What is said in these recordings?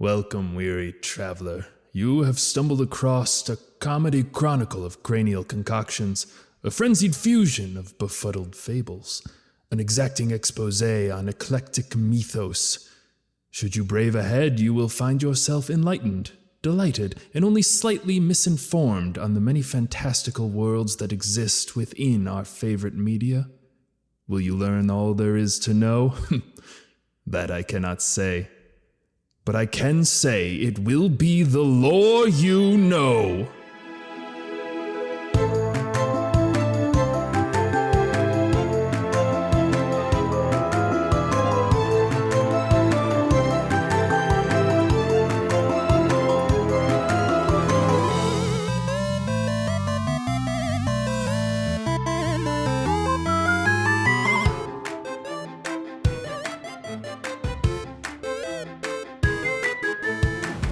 Welcome, weary traveler. You have stumbled across a comedy chronicle of cranial concoctions, a frenzied fusion of befuddled fables, an exacting expose on eclectic mythos. Should you brave ahead, you will find yourself enlightened, delighted, and only slightly misinformed on the many fantastical worlds that exist within our favorite media. Will you learn all there is to know? That I cannot say. But I can say it will be the lore you know.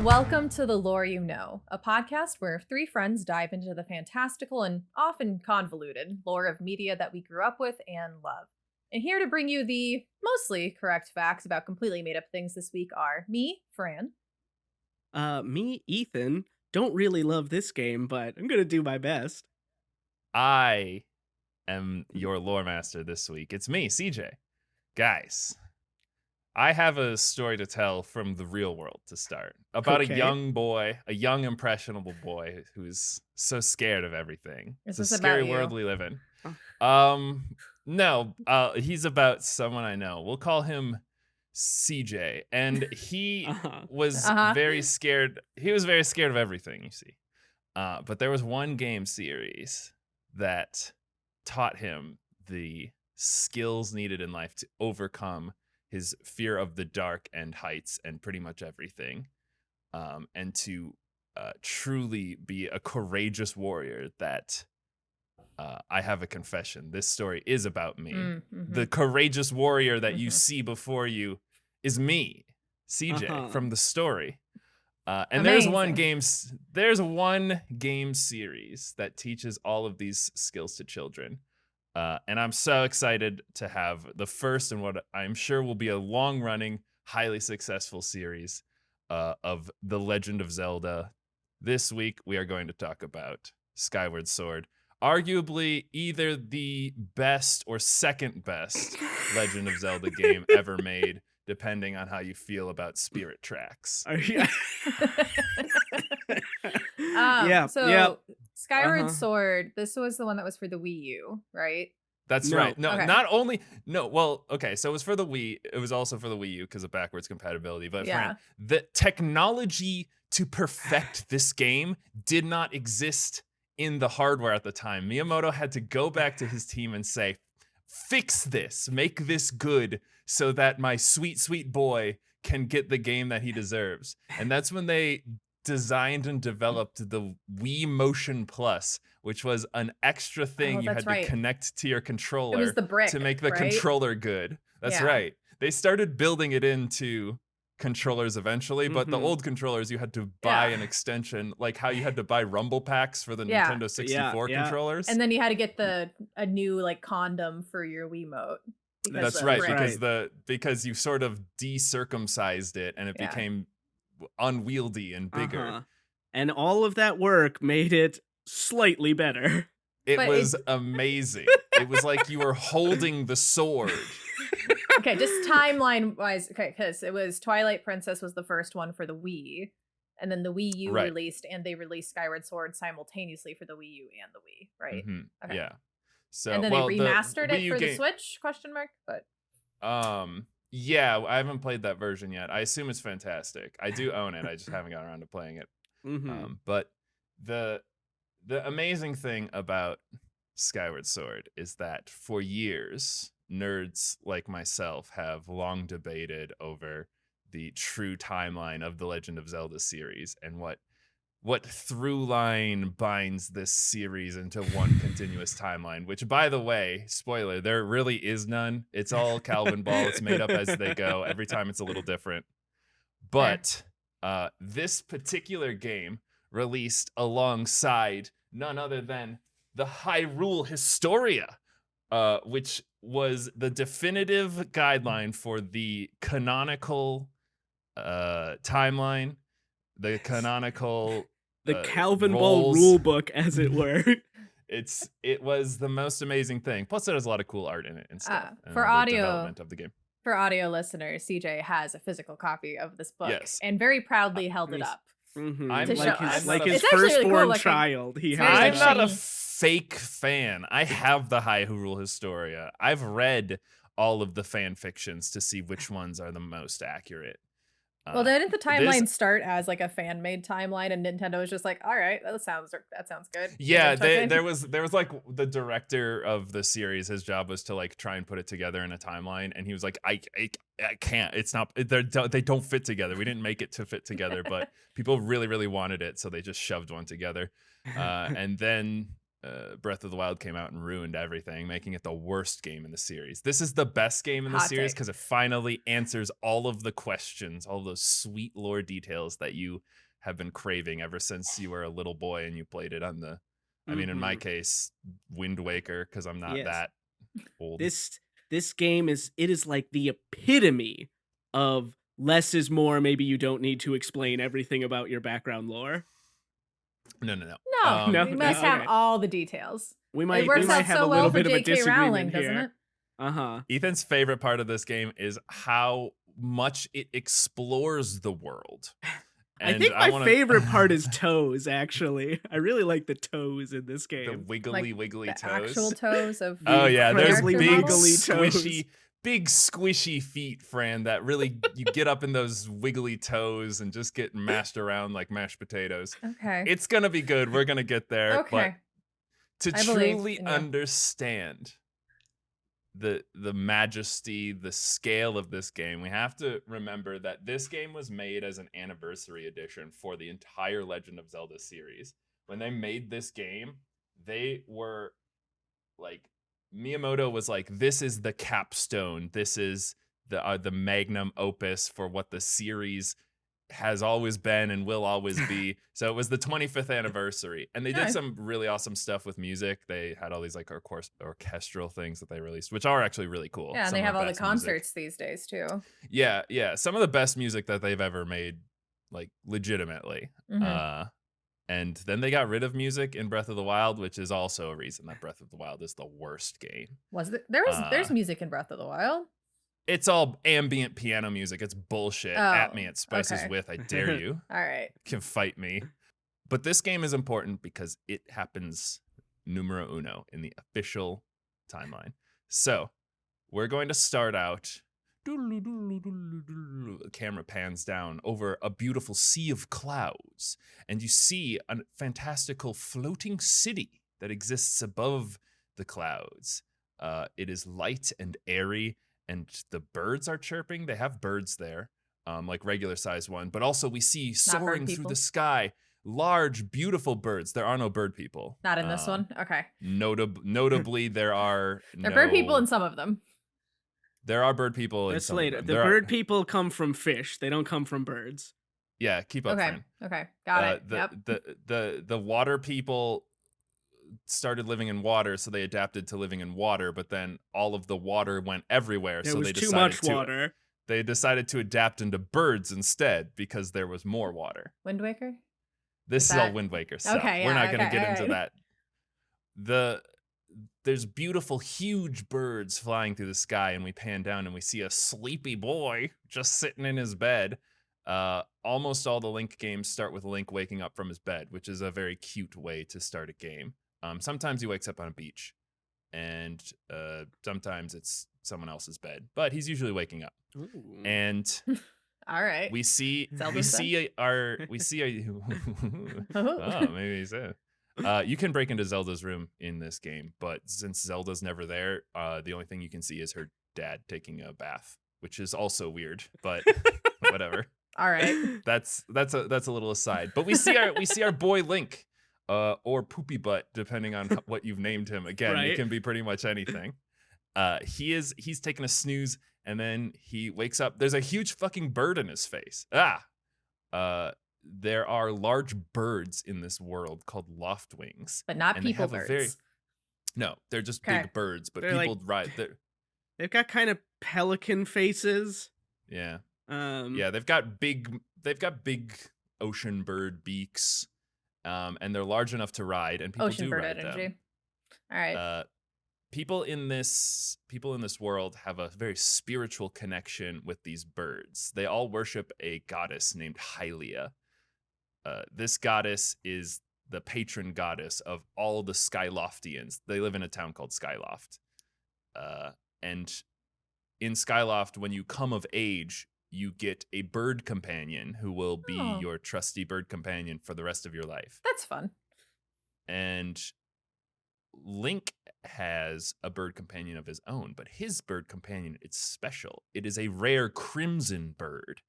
Welcome to The Lore You Know, a podcast where three friends dive into the fantastical and often convoluted lore of media that we grew up with and love. And here to bring you the mostly correct facts about completely made up things this week are me, Fran. Me, Ethan, don't really love this game, but I'm gonna do my best. I am your lore master this week. It's me, CJ. Guys, I have a story to tell from the real world to start about Okay. a young boy, a young impressionable boy who's so scared of everything. Is It's a this scary about you? world we live in. Oh. No, he's about someone I know. We'll call him CJ, and he was very scared. He was very scared of everything, you see. But there was one game series that taught him the skills needed in life to overcome his fear of the dark and heights and pretty much everything, and to truly be a courageous warrior that I have a confession. This story is about me. Mm-hmm. The courageous warrior that you see before you is me, CJ, from the story. And there's one game series that teaches all of these skills to children. And I'm so excited to have the first and what I'm sure will be a long-running, highly successful series of The Legend of Zelda. This week, we are going to talk about Skyward Sword, arguably either the best or second best Legend of Zelda game ever made, depending on how you feel about Spirit Tracks. Skyward Sword, this was the one that was for the Wii U, right? That's No. right. No, Okay. not only well, okay, so it was for the Wii. It was also for the Wii U because of backwards compatibility. But Yeah. Fran, the technology to perfect this game did not exist in the hardware at the time. Miyamoto had to go back to his team and say, "Fix this, make this good, so that my sweet, sweet boy can get the game that he deserves." And that's when they designed and developed the Wii Motion Plus, which was an extra thing you had right. to connect to your controller It was the brick to make the right? controller good. That's Yeah. right. They started building it into controllers eventually, but the Mhm. old controllers you had to buy Yeah. an extension, like how you had to buy rumble packs for the Yeah. Nintendo 64 Yeah. controllers. And then you had to get a new like condom for your Wiimote. because That's of right, brick. because you sort of decircumcised it and it Yeah. became unwieldy and bigger. And all of that work made it slightly better. It But was amazing. It was like you were holding the sword. Okay, just timeline wise, okay, because it was Twilight Princess was the first one for the Wii, and then the Wii U Right. released, and they released Skyward Sword simultaneously for the Wii U and the Wii, right? Mhm, Okay. Yeah. So And then well, they the remastered Wii it U for the game- Switch? Question mark. But Yeah, I haven't played that version yet. I assume it's fantastic. I do own it. I just haven't gotten around to playing it. But the amazing thing about Skyward Sword is that for years, nerds like myself have long debated over the true timeline of the Legend of Zelda series and what through line binds this series into one continuous timeline, which, by the way, spoiler, there really is none. It's all Calvin Ball. It's made up as they go. Every time it's a little different. But this particular game released alongside none other than the Hyrule Historia, which was the definitive guideline for the canonical timeline, the canonical the Calvin Ball roles. rule book, as it were. It was the most amazing thing. Plus, it has a lot of cool art in it and stuff. And For all the audio development of the game. For audio listeners, CJ has a physical copy of this book Yes. and very proudly held it up. Mm-hmm. I'm To like show his, us. like It's his actually really firstborn cool looking. child. He It's very has I'm it. not a shiny. fake fan. I have the High Hyrule Historia. I've read all of the fan fictions to see which ones are the most accurate. Well, didn't the timeline start as like a fan-made timeline, and Nintendo was just like, "All right, that sounds good." Yeah, Is it there was like the director of the series. His job was to like try and put it together in a timeline, and he was like, "I can't. It's not. They don't fit together. We didn't make it to fit together, but people really, really wanted it, so they just shoved one together." And then Breath of the Wild came out and ruined everything, making it the worst game in the series. This is the best game in the Hot series take. because it finally answers all of the questions, all of those sweet lore details that you have been craving ever since you were a little boy and you played it on the, I mean, in my case, Wind Waker, because I'm not Yes. that old. This game is like the epitome of less is more. Maybe you don't need to explain everything about your background lore. No. No, No, we must no, have okay. all the details. We It might works out have so a well little for bit of a J.K. disagreement Rowling, here. doesn't it? Uh-huh. Ethan's favorite part of this game is how much it explores the world. I think my favorite part is toes, actually. I really like the toes in this game. the wiggly The toes. actual toes of Oh yeah, there's incredibly big wiggly toes. big squishy feet, Fran, that really you get up in those wiggly toes and just get mashed around like mashed potatoes. Okay. It's gonna be good. We're gonna get there. Okay. But to I believe truly in you. understand the majesty, the scale of this game, we have to remember that this game was made as an anniversary edition for the entire Legend of Zelda series. When they made this game, they were like, Miyamoto was like, this is the capstone. This is the magnum opus for what the series has always been and will always be. So it was the 25th anniversary, and they did Nice. some really awesome stuff with music. They had all these like orchestral things that they released, which are actually really cool. Yeah, and Some they of have all the best music. concerts these days too. Yeah, some of the best music that they've ever made, like legitimately. Mhm. And then they got rid of music in Breath of the Wild, which is also a reason that Breath of the Wild is the worst game. There's music in Breath of the Wild? It's all ambient piano music. It's bullshit. At me Oh, at Spices okay. With. I dare you. All right. Can fight me. But this game is important because it happens numero uno in the official timeline. So we're going to start out. The camera pans down over a beautiful sea of clouds, and you see a fantastical floating city that exists above the clouds. It is light and airy, and the birds are chirping. They have birds there, like regular sized one, but also we see soaring through people? the sky large, beautiful birds. There are no bird people. Not in this one. Okay. Notably, there are There are bird people in some of them. There are bird people in That's some later. of them. The There are- bird people come from fish. They don't come from birds. Yeah, keep up, Okay. Fran. Okay. Got it. The water people started living in water, so they adapted to living in water. But then all of the water went everywhere, There so was they too decided much to water. they decided to adapt into birds instead because there was more water. Wind Waker? This Is is all that- Wind Waker stuff. Okay, We're yeah, not going to okay, get into alright. that. There's beautiful, huge birds flying through the sky, and we pan down and we see a sleepy boy just sitting in his bed. Almost all the Link games start with Link waking up from his bed, which is a very cute way to start a game. Sometimes he wakes up on a beach, and sometimes it's someone else's bed, but he's usually waking up. Ooh. And All right. we see Zelda's oh, maybe he's there. You can break into Zelda's room in this game, but since Zelda's never there, the only thing you can see is her dad taking a bath, which is also weird, but whatever. All right. That's a little aside. But we see our boy Link, or Poopy Butt, depending on what you've named him. Again, Right. it can be pretty much anything. He's taking a snooze, and then he wakes up. There's a huge fucking bird in his face. There are large birds in this world called loftwings. But not And they people have a birds. very- No, they're just Okay. big birds, but They're like- people ride. They've got kind of pelican faces. Yeah, Yeah. they've got big they've got big ocean bird beaks, and they're large enough to ride, and people Ocean do bird ride energy. them. All right. People in this world have a very spiritual connection with these birds. They all worship a goddess named Hylia. This goddess is the patron goddess of all the Skyloftians. They live in a town called Skyloft. And in Skyloft, when you come of age, you get a bird companion who will be your trusty bird companion for the rest of your life. That's fun. And Link has a bird companion of his own, but his bird companion, it's special. It is a rare crimson bird,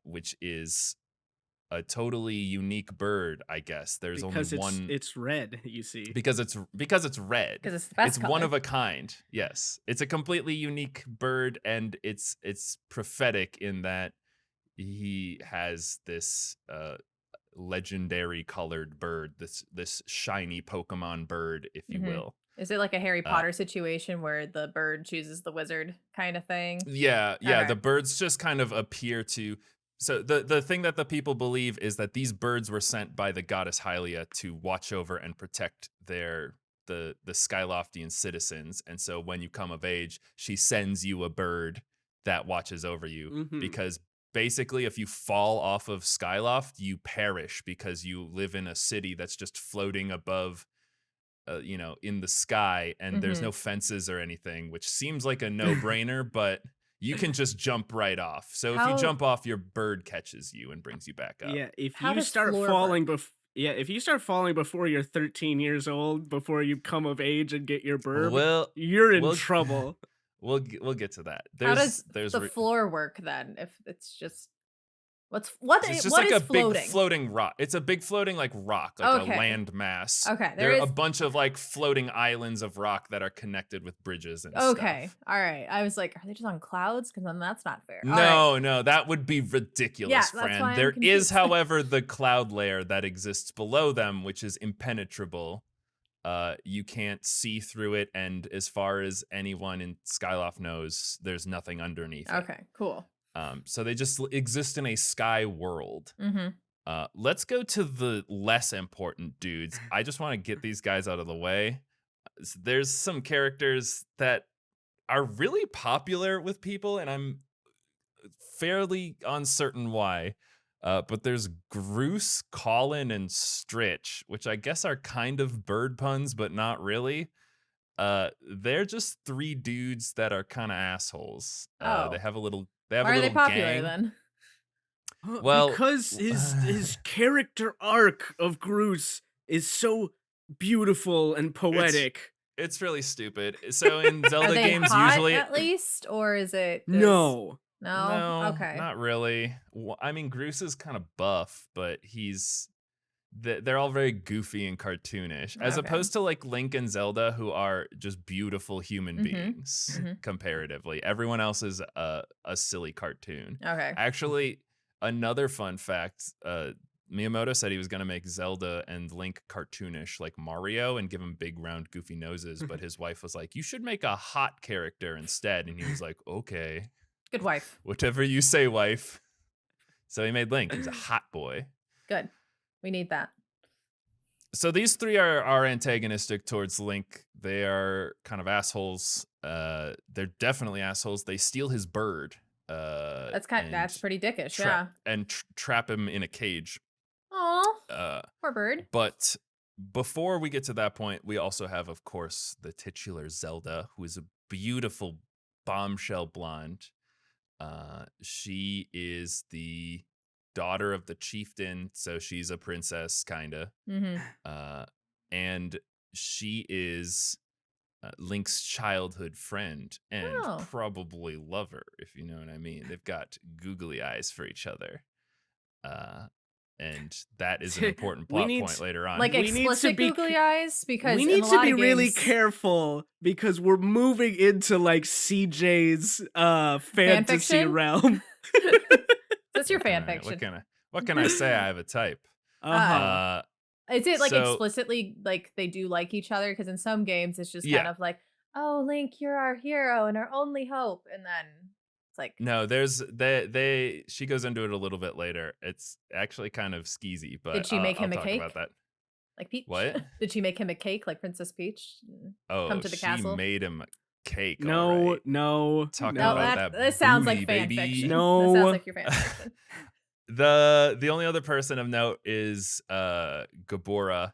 which is a totally unique bird, I guess. There's because only one. It's red, you see. Because it's red. Because it's the best It's color. one of a kind. Yes, it's a completely unique bird, and it's prophetic in that he has this legendary colored bird, this shiny Pokemon bird, if you will. Is it like a Harry Potter situation where the bird chooses the wizard kind of thing? Yeah. Okay. The birds just kind of appear to. So the thing that the people believe is that these birds were sent by the goddess Hylia to watch over and protect the Skyloftian citizens. And so when you come of age, she sends you a bird that watches over you, because basically if you fall off of Skyloft, you perish because you live in a city that's just floating above in the sky, and there's no fences or anything, which seems like a no-brainer, but you can just jump right off. So if you jump off, your bird catches you and brings you back up. Yeah, if How you does start floor falling if you start falling before you're 13 years old, before you come of age and get your bird, you're in trouble. We'll get to that. How does the floor work then? If it's just it's just what like is a floating? big floating rock. It's a big floating like rock, like a land mass. Okay, there are a bunch of like floating islands of rock that are connected with bridges and stuff. Okay, all right. I was like, are they just on clouds? Because then that's not fair. No, that would be ridiculous, Yeah, Fran. that's why There I'm confused. is, however, the cloud layer that exists below them, which is impenetrable. You can't see through it, and as far as anyone in Skyloft knows, there's nothing underneath it. Okay, cool. So they just exist in a sky world. Let's go to the less important dudes. I just want to get these guys out of the way. There's some characters that are really popular with people, and I'm fairly uncertain why. But there's Groose, Colin, and Stritch, which I guess are kind of bird puns, but not really. They're just three dudes that are kind of assholes. They have a little. Why are they popular gang. then? Well, because his character arc of Groose is so beautiful and poetic. It's really stupid. So in Zelda Are they games, hot usually at least, or is it just... No. No, okay, not really. I mean, Groose is kind of buff, but they're all very goofy and cartoonish, as opposed to like Link and Zelda, who are just beautiful human beings comparatively. Everyone else is a silly cartoon. Okay. Actually, another fun fact, Miyamoto said he was going to make Zelda and Link cartoonish like Mario and give them big round goofy noses, but his wife was like, you should make a hot character instead. And he was like, okay. Good wife. Whatever you say, wife. So he made Link. He's a hot boy. Good. We need that. So these three are antagonistic towards Link. They are kind of assholes. They're definitely assholes. They steal his bird. That's pretty dickish, and trap him in a cage. Aw, poor bird. But before we get to that point, we also have, of course, the titular Zelda, who is a beautiful bombshell blonde. She is the daughter of the chieftain, so she's a princess, kinda. And she is Link's childhood friend and probably lover, if you know what I mean. They've got googly eyes for each other. And that is an important plot point later on. Like explicit googly eyes? Because we need to be really careful because we're moving into like CJ's fantasy realm. That's your fan fiction. What can I say? I have a type. Is it like explicitly like they do like each other? Because in some games it's just kind of like, oh, Link, you're our hero and our only hope, and then It's like No, there's she goes into it a little bit later. It's actually kind of skeezy, but did she make him I'll a talk cake? about that. Like Peach? What? Did she make him a cake like Princess Peach? Oh, Come to the she castle? made him a cake. No, all right. no. Talking No, about that sounds like booty, fan baby. fiction. No. That sounds like your fan fiction. The only other person of note is Gabora,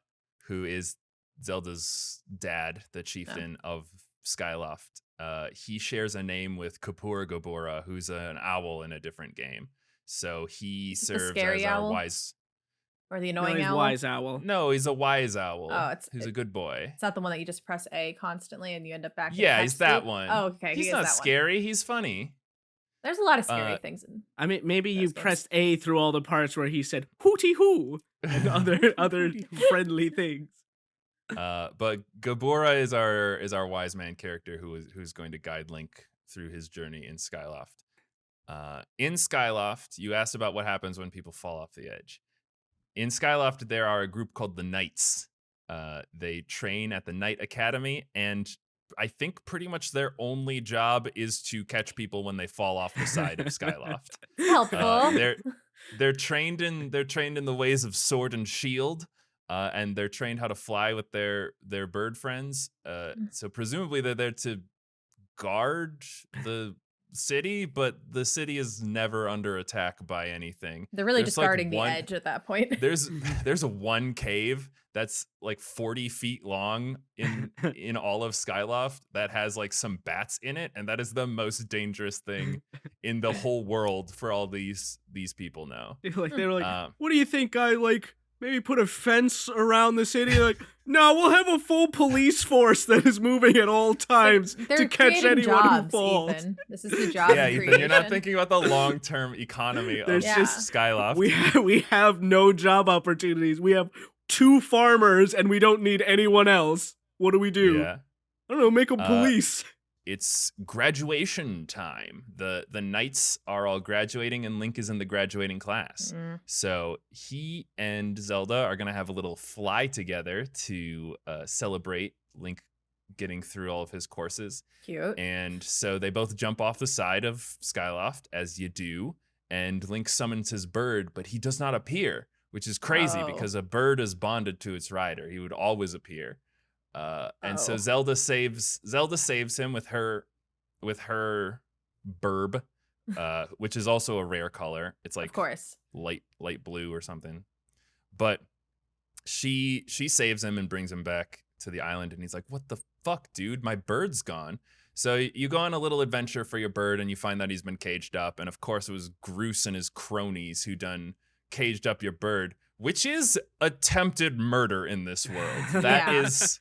who is Zelda's dad, the chieftain of Skyloft. He shares a name with Kapur Gabora, who's an owl in a different game. So he serves scary as our owl? wise. Or the No, annoying he's owl? Wise Owl. No, he's a wise owl. Oh, who's a good boy. It's not the one that you just press A constantly and you end up back. Yeah, in he's text that loop? one. Oh, okay. He's he is not that scary. He's funny. One. There's a lot of scary things in. I mean, maybe you Those games. pressed A through all the parts where he said "hooty hoo" and other friendly things. But Gabora is our wise man character who's going to guide Link through his journey in Skyloft. In Skyloft, you asked about what happens when people fall off the edge. In Skyloft, there are a group called the Knights. They train at the Knight Academy, and I think pretty much their only job is to catch people when they fall off the side of Skyloft. Helpful. They're trained in the ways of sword and shield, and they're trained how to fly with their bird friends. So presumably they're there to guard the city, but the city is never under attack by anything. They're really There's just like guarding the edge at that point. There's a one cave that's like 40 feet long in all of Skyloft that has like some bats in it, and that is the most dangerous thing in the whole world for all these people now. They were like, "What do you think, guy? Like, maybe put a fence around the city?" Like, no, we'll have a full police force that is moving at all times to catch anyone jobs, who falls. Ethan. This is the job Yeah, creation. Ethan, you're not thinking about the long-term economy of There's just- Skyloft. We have no job opportunities. We have 2 farmers, and we don't need anyone else. What do we do? Yeah. I don't know. Make them police. It's graduation time. The Knights are all graduating, and Link is in the graduating class. So he and Zelda are going to have a little fly together to celebrate Link getting through all of his courses. Cute. And so they both jump off the side of Skyloft, as you do, and Link summons his bird, but he does not appear, which is crazy because a bird is bonded to its rider. He would always appear. And so Zelda saves him with her burb, which is also a rare color. It's like Of course. light blue or something. But she saves him and brings him back to the island, and he's like, "What the fuck, dude? My bird's gone." So you go on a little adventure for your bird, and you find that he's been caged up. And of course, it was Groose and his cronies who done caged up your bird, which is attempted murder in this world. That is,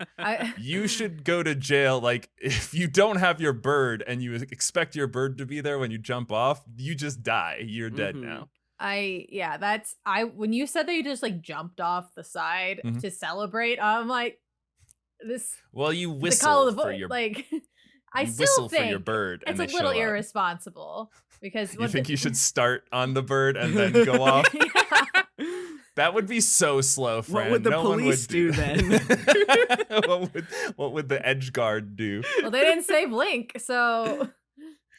you should go to jail. Like, if you don't have your bird and you expect your bird to be there when you jump off, you just die. You're dead now. When you said that you just like jumped off the side to celebrate, I'm like, this. Well, you The call whistle of the for voice, your like. I you still whistle think for your bird, and it's they a little show up. irresponsible because You think you should start on the bird and then go off? That would be so slow, friend. What would the no one police would do then? what would the edge guard do? Well, they didn't save Link, so.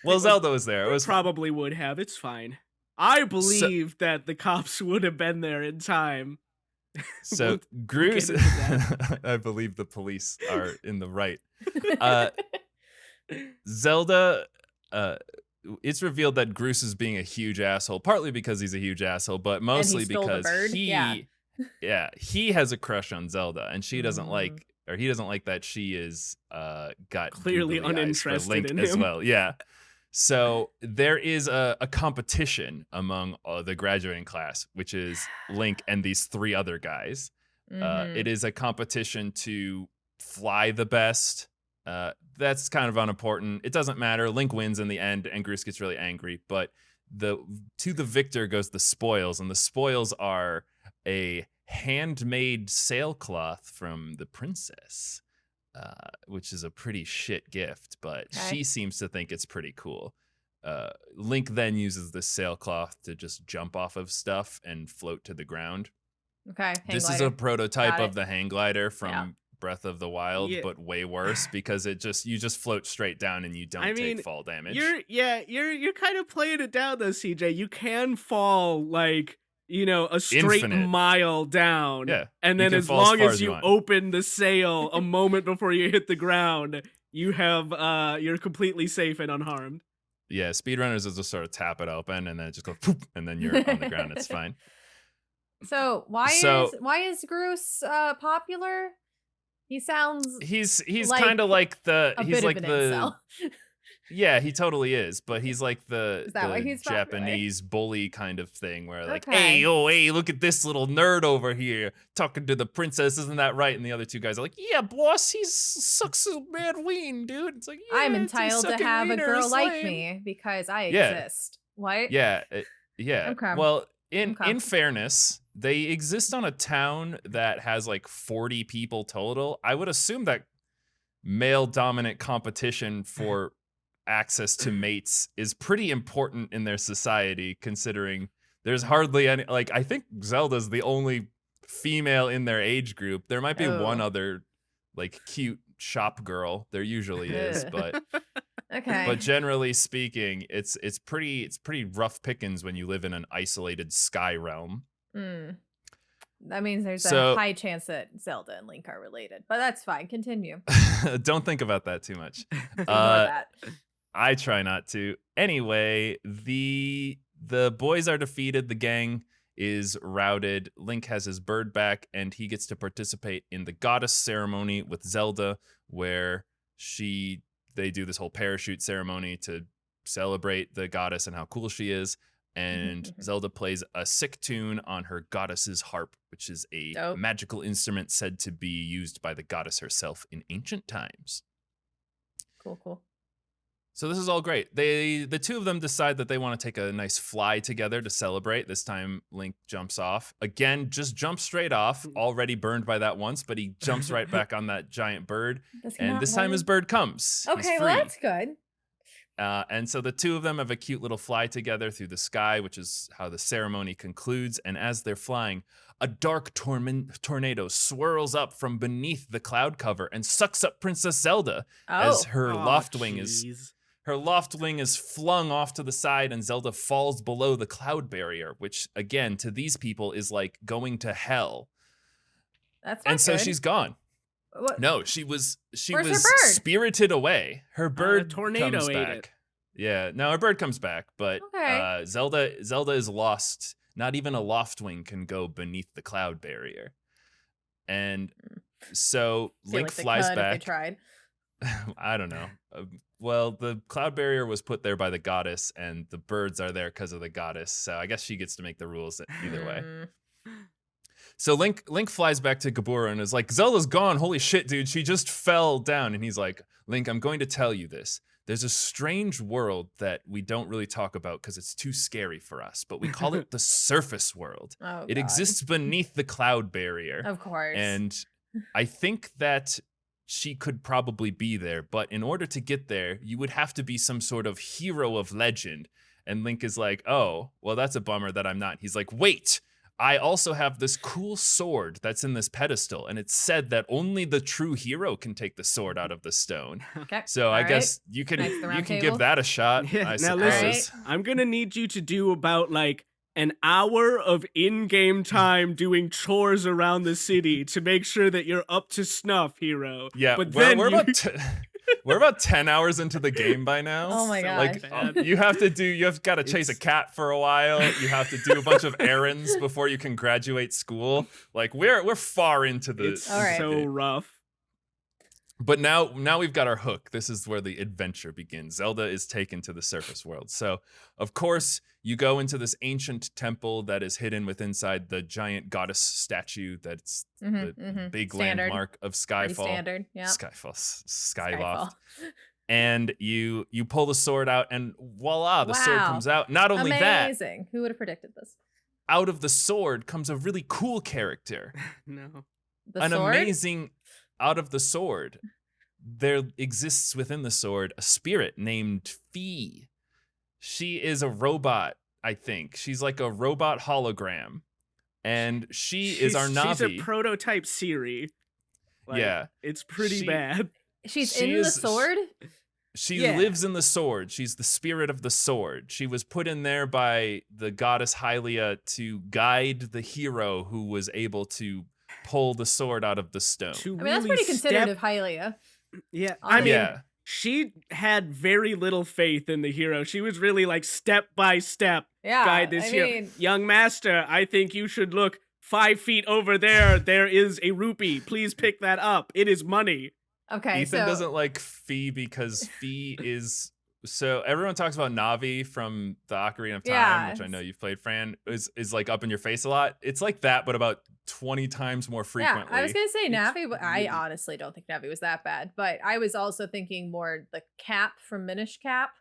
Well, Zelda was there. It was Probably would have. It's fine. I believe that the cops would have been there in time. so We'll Groose. get into I believe the police are in the right. Zelda. It's revealed that Groose is being a huge asshole, partly because he's a huge asshole, but mostly stole the because bird? he has a crush on Zelda, and she doesn't like, or he doesn't like that she is got Clearly googly eyes for uninterested Link in as him. well. Yeah. So there is a competition among the graduating class, which is Link and these 3 other guys. It is a competition to fly the best. That's kind of unimportant. It doesn't matter. Link wins in the end, and Groose gets really angry. But to the victor goes the spoils, and the spoils are a handmade sailcloth from the princess, which is a pretty shit gift, but she seems to think it's pretty cool. Link then uses this sailcloth to just jump off of stuff and float to the ground. Okay. This is a prototype of the hang glider from Breath of the Wild, but way worse because you just float straight down and you don't take fall damage. You're kind of playing it down though, CJ. You can fall like, a straight mile down. Yeah. And then as long as you open the sail a moment before you hit the ground, you're completely safe and unharmed. Yeah, speedrunners will just sort of tap it open and then it just goes poop, and then you're on the ground. It's fine. So why is Groose popular? He sounds he's like kind of like he's like the incel. Yeah, he totally is, but he's like the he's Japanese bully kind of thing where like, Okay. hey, look at this little nerd over here talking to the princess, isn't that right? And the other two guys are like, yeah, boss, he sucks a bad ween, dude. It's like, yeah, I'm entitled to have a girl like me because I exist. What? Yeah. Okay. Well, in fairness, they exist on a town that has like 40 people total. I would assume that male dominant competition for access to mates is pretty important in their society, considering there's hardly any, like, I think Zelda's the only female in their age group. There might be one other like cute shop girl. There usually is, but okay. But generally speaking, it's pretty rough pickings when you live in an isolated sky realm. That means there's a high chance that Zelda and Link are related, but that's fine. Continue. Don't think about that too much. That. I try not to. Anyway, the boys are defeated. The gang is routed. Link has his bird back, and he gets to participate in the goddess ceremony with Zelda, where they do this whole parachute ceremony to celebrate the goddess and how cool she is. And Zelda plays a sick tune on her goddess's harp, which is a magical instrument said to be used by the goddess herself in ancient times. Cool. So this is all great. The two of them decide that they want to take a nice fly together to celebrate. This time Link jumps off. Again, just jumps straight off, already burned by that once, but he jumps right back on that giant bird. And this time his bird comes. Okay, well that's good. And so the two of them have a cute little fly together through the sky, which is how the ceremony concludes. And as they're flying, a dark tornado swirls up from beneath the cloud cover and sucks up Princess Zelda as her loft wing is flung off to the side, and Zelda falls below the cloud barrier, which again to these people is like going to hell. That's not so good. she's gone. What? No, she was Where's her bird? spirited away. Her bird tornado comes ate back. it. Yeah, no, her bird comes back, but Zelda is lost. Not even a loft wing can go beneath the cloud barrier. And so Link flies back. If they tried. I don't know. Well, the cloud barrier was put there by the goddess, and the birds are there because of the goddess. So I guess she gets to make the rules either way. So Link flies back to Gabura and is like, Zelda's gone. Holy shit, dude. She just fell down. And he's like, Link, I'm going to tell you this. There's a strange world that we don't really talk about because it's too scary for us, but we call it the surface world. It exists beneath the cloud barrier. Of course. And I think that she could probably be there, but in order to get there, you would have to be some sort of hero of legend. And Link is like, oh, well, that's a bummer that I'm not. He's like, wait, I also have this cool sword that's in this pedestal, and it's said that only the true hero can take the sword out of the stone. Okay. So I guess you can give that a shot. Yeah, I now suppose. listen, I'm gonna need you to do about like an hour of in-game time doing chores around the city to make sure that you're up to snuff, hero. Yeah, but we're about 10 hours into the game by now. Oh my gosh. Like you've got to chase a cat for a while. You have to do a bunch of errands before you can graduate school. Like we're far into the. It's so rough. But now we've got our hook. This is where the adventure begins. Zelda is taken to the surface world. So, of course, you go into this ancient temple that is hidden inside the giant goddess statue that's the big landmark of Skyfall. Pretty standard, yeah. Skyloft. And you pull the sword out, and voila, the sword comes out. Not only that, amazing. Who would have predicted this? Out of the sword comes a really cool character. No. Amazing. Out of the sword, there exists within the sword a spirit named Fee. She is a robot, I think. She's like a robot hologram. And she is our Navi. She's a prototype Siri. Yeah. It's pretty She- bad. She's She in the is- sword. She Yeah. lives in the sword. She's the spirit of the sword. She was put in there by the goddess Hylia to guide the hero who was able to pull the sword out of the stone. To I mean, that's really pretty considerate step- of Hylia. Yeah, I mean, Yeah. she had very little faith in the hero. She was really like step by step Yeah, guide this I hero. mean, Young master, I think you should look 5 feet over there. There is a rupee. Please pick that up. It is money. okay, Ethan so doesn't like Fee because Fee is so everyone talks about Navi from the Ocarina of Time, Yeah. which I know you've played, Fran, is like up in your face a lot. It's like that, but about 20 times more frequently. yeah, I was gonna say It's Navi, but I really- honestly don't think Navi was that bad. But I was also thinking more the Cap from Minish Cap.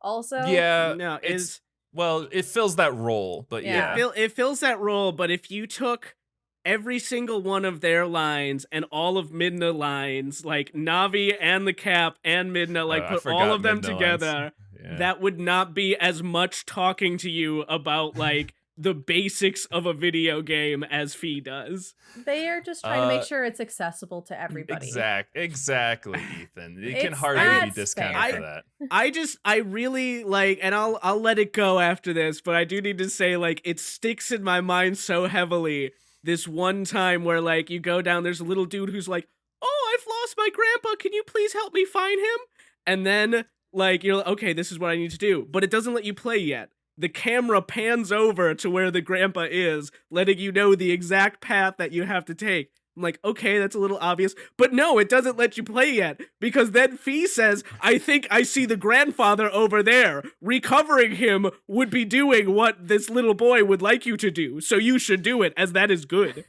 Also, Yeah, No, it's well, it fills that role, but Yeah. yeah. it fills that role, but if you took every single one of their lines and all of Midna lines, like Navi and the Cap and Midna, like I put forgot all of them Midna lines. together, Yeah. that would not be as much talking to you about like the basics of a video game as Fee does. they are just trying to make Uh, sure it's accessible to everybody. Exactly, Ethan. It can It's- hardly be that's discounted fair. for that. I really like, and I'll let it go after this, but I do need to say, like, it sticks in my mind so heavily. This one time where, like, you go down, there's a little dude who's like, "Oh, I've lost my grandpa. Can you please help me find him?" And then, like, you're like, okay, this is what I need to do, but it doesn't let you play yet. The camera pans over to where the grandpa is, letting you know the exact path that you have to take. I'm like, okay, that's a little obvious. But no, it doesn't let you play yet. Because then Fee says, I think I see the grandfather over there. Recovering him would be doing what this little boy would like you to do. So you should do it, as that is good.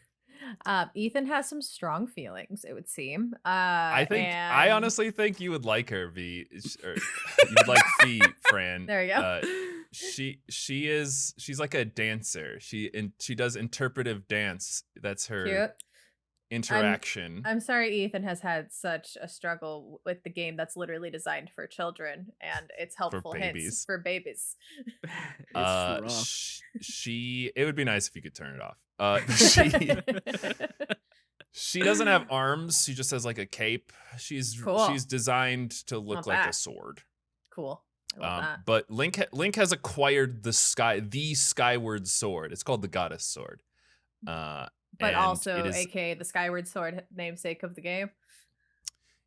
Ethan has some strong feelings, it would seem. I and- honestly think you would like her, V. Or you would like Fee, Fran. There you go. She's like a dancer. She does interpretive dance. That's her Cute. interaction. I'm sorry Ethan has had such a struggle with the game that's literally designed for children and its helpful hints babies. for babies. It's rough. She it would be nice if you could turn it off. She doesn't have arms. She just has like a cape. She's Cool. designed to look Want like a that. sword. Cool. I love that. But Link has acquired the Skyward sword. It's called the Goddess sword. But and also, it is, aka the Skyward Sword, namesake of the game.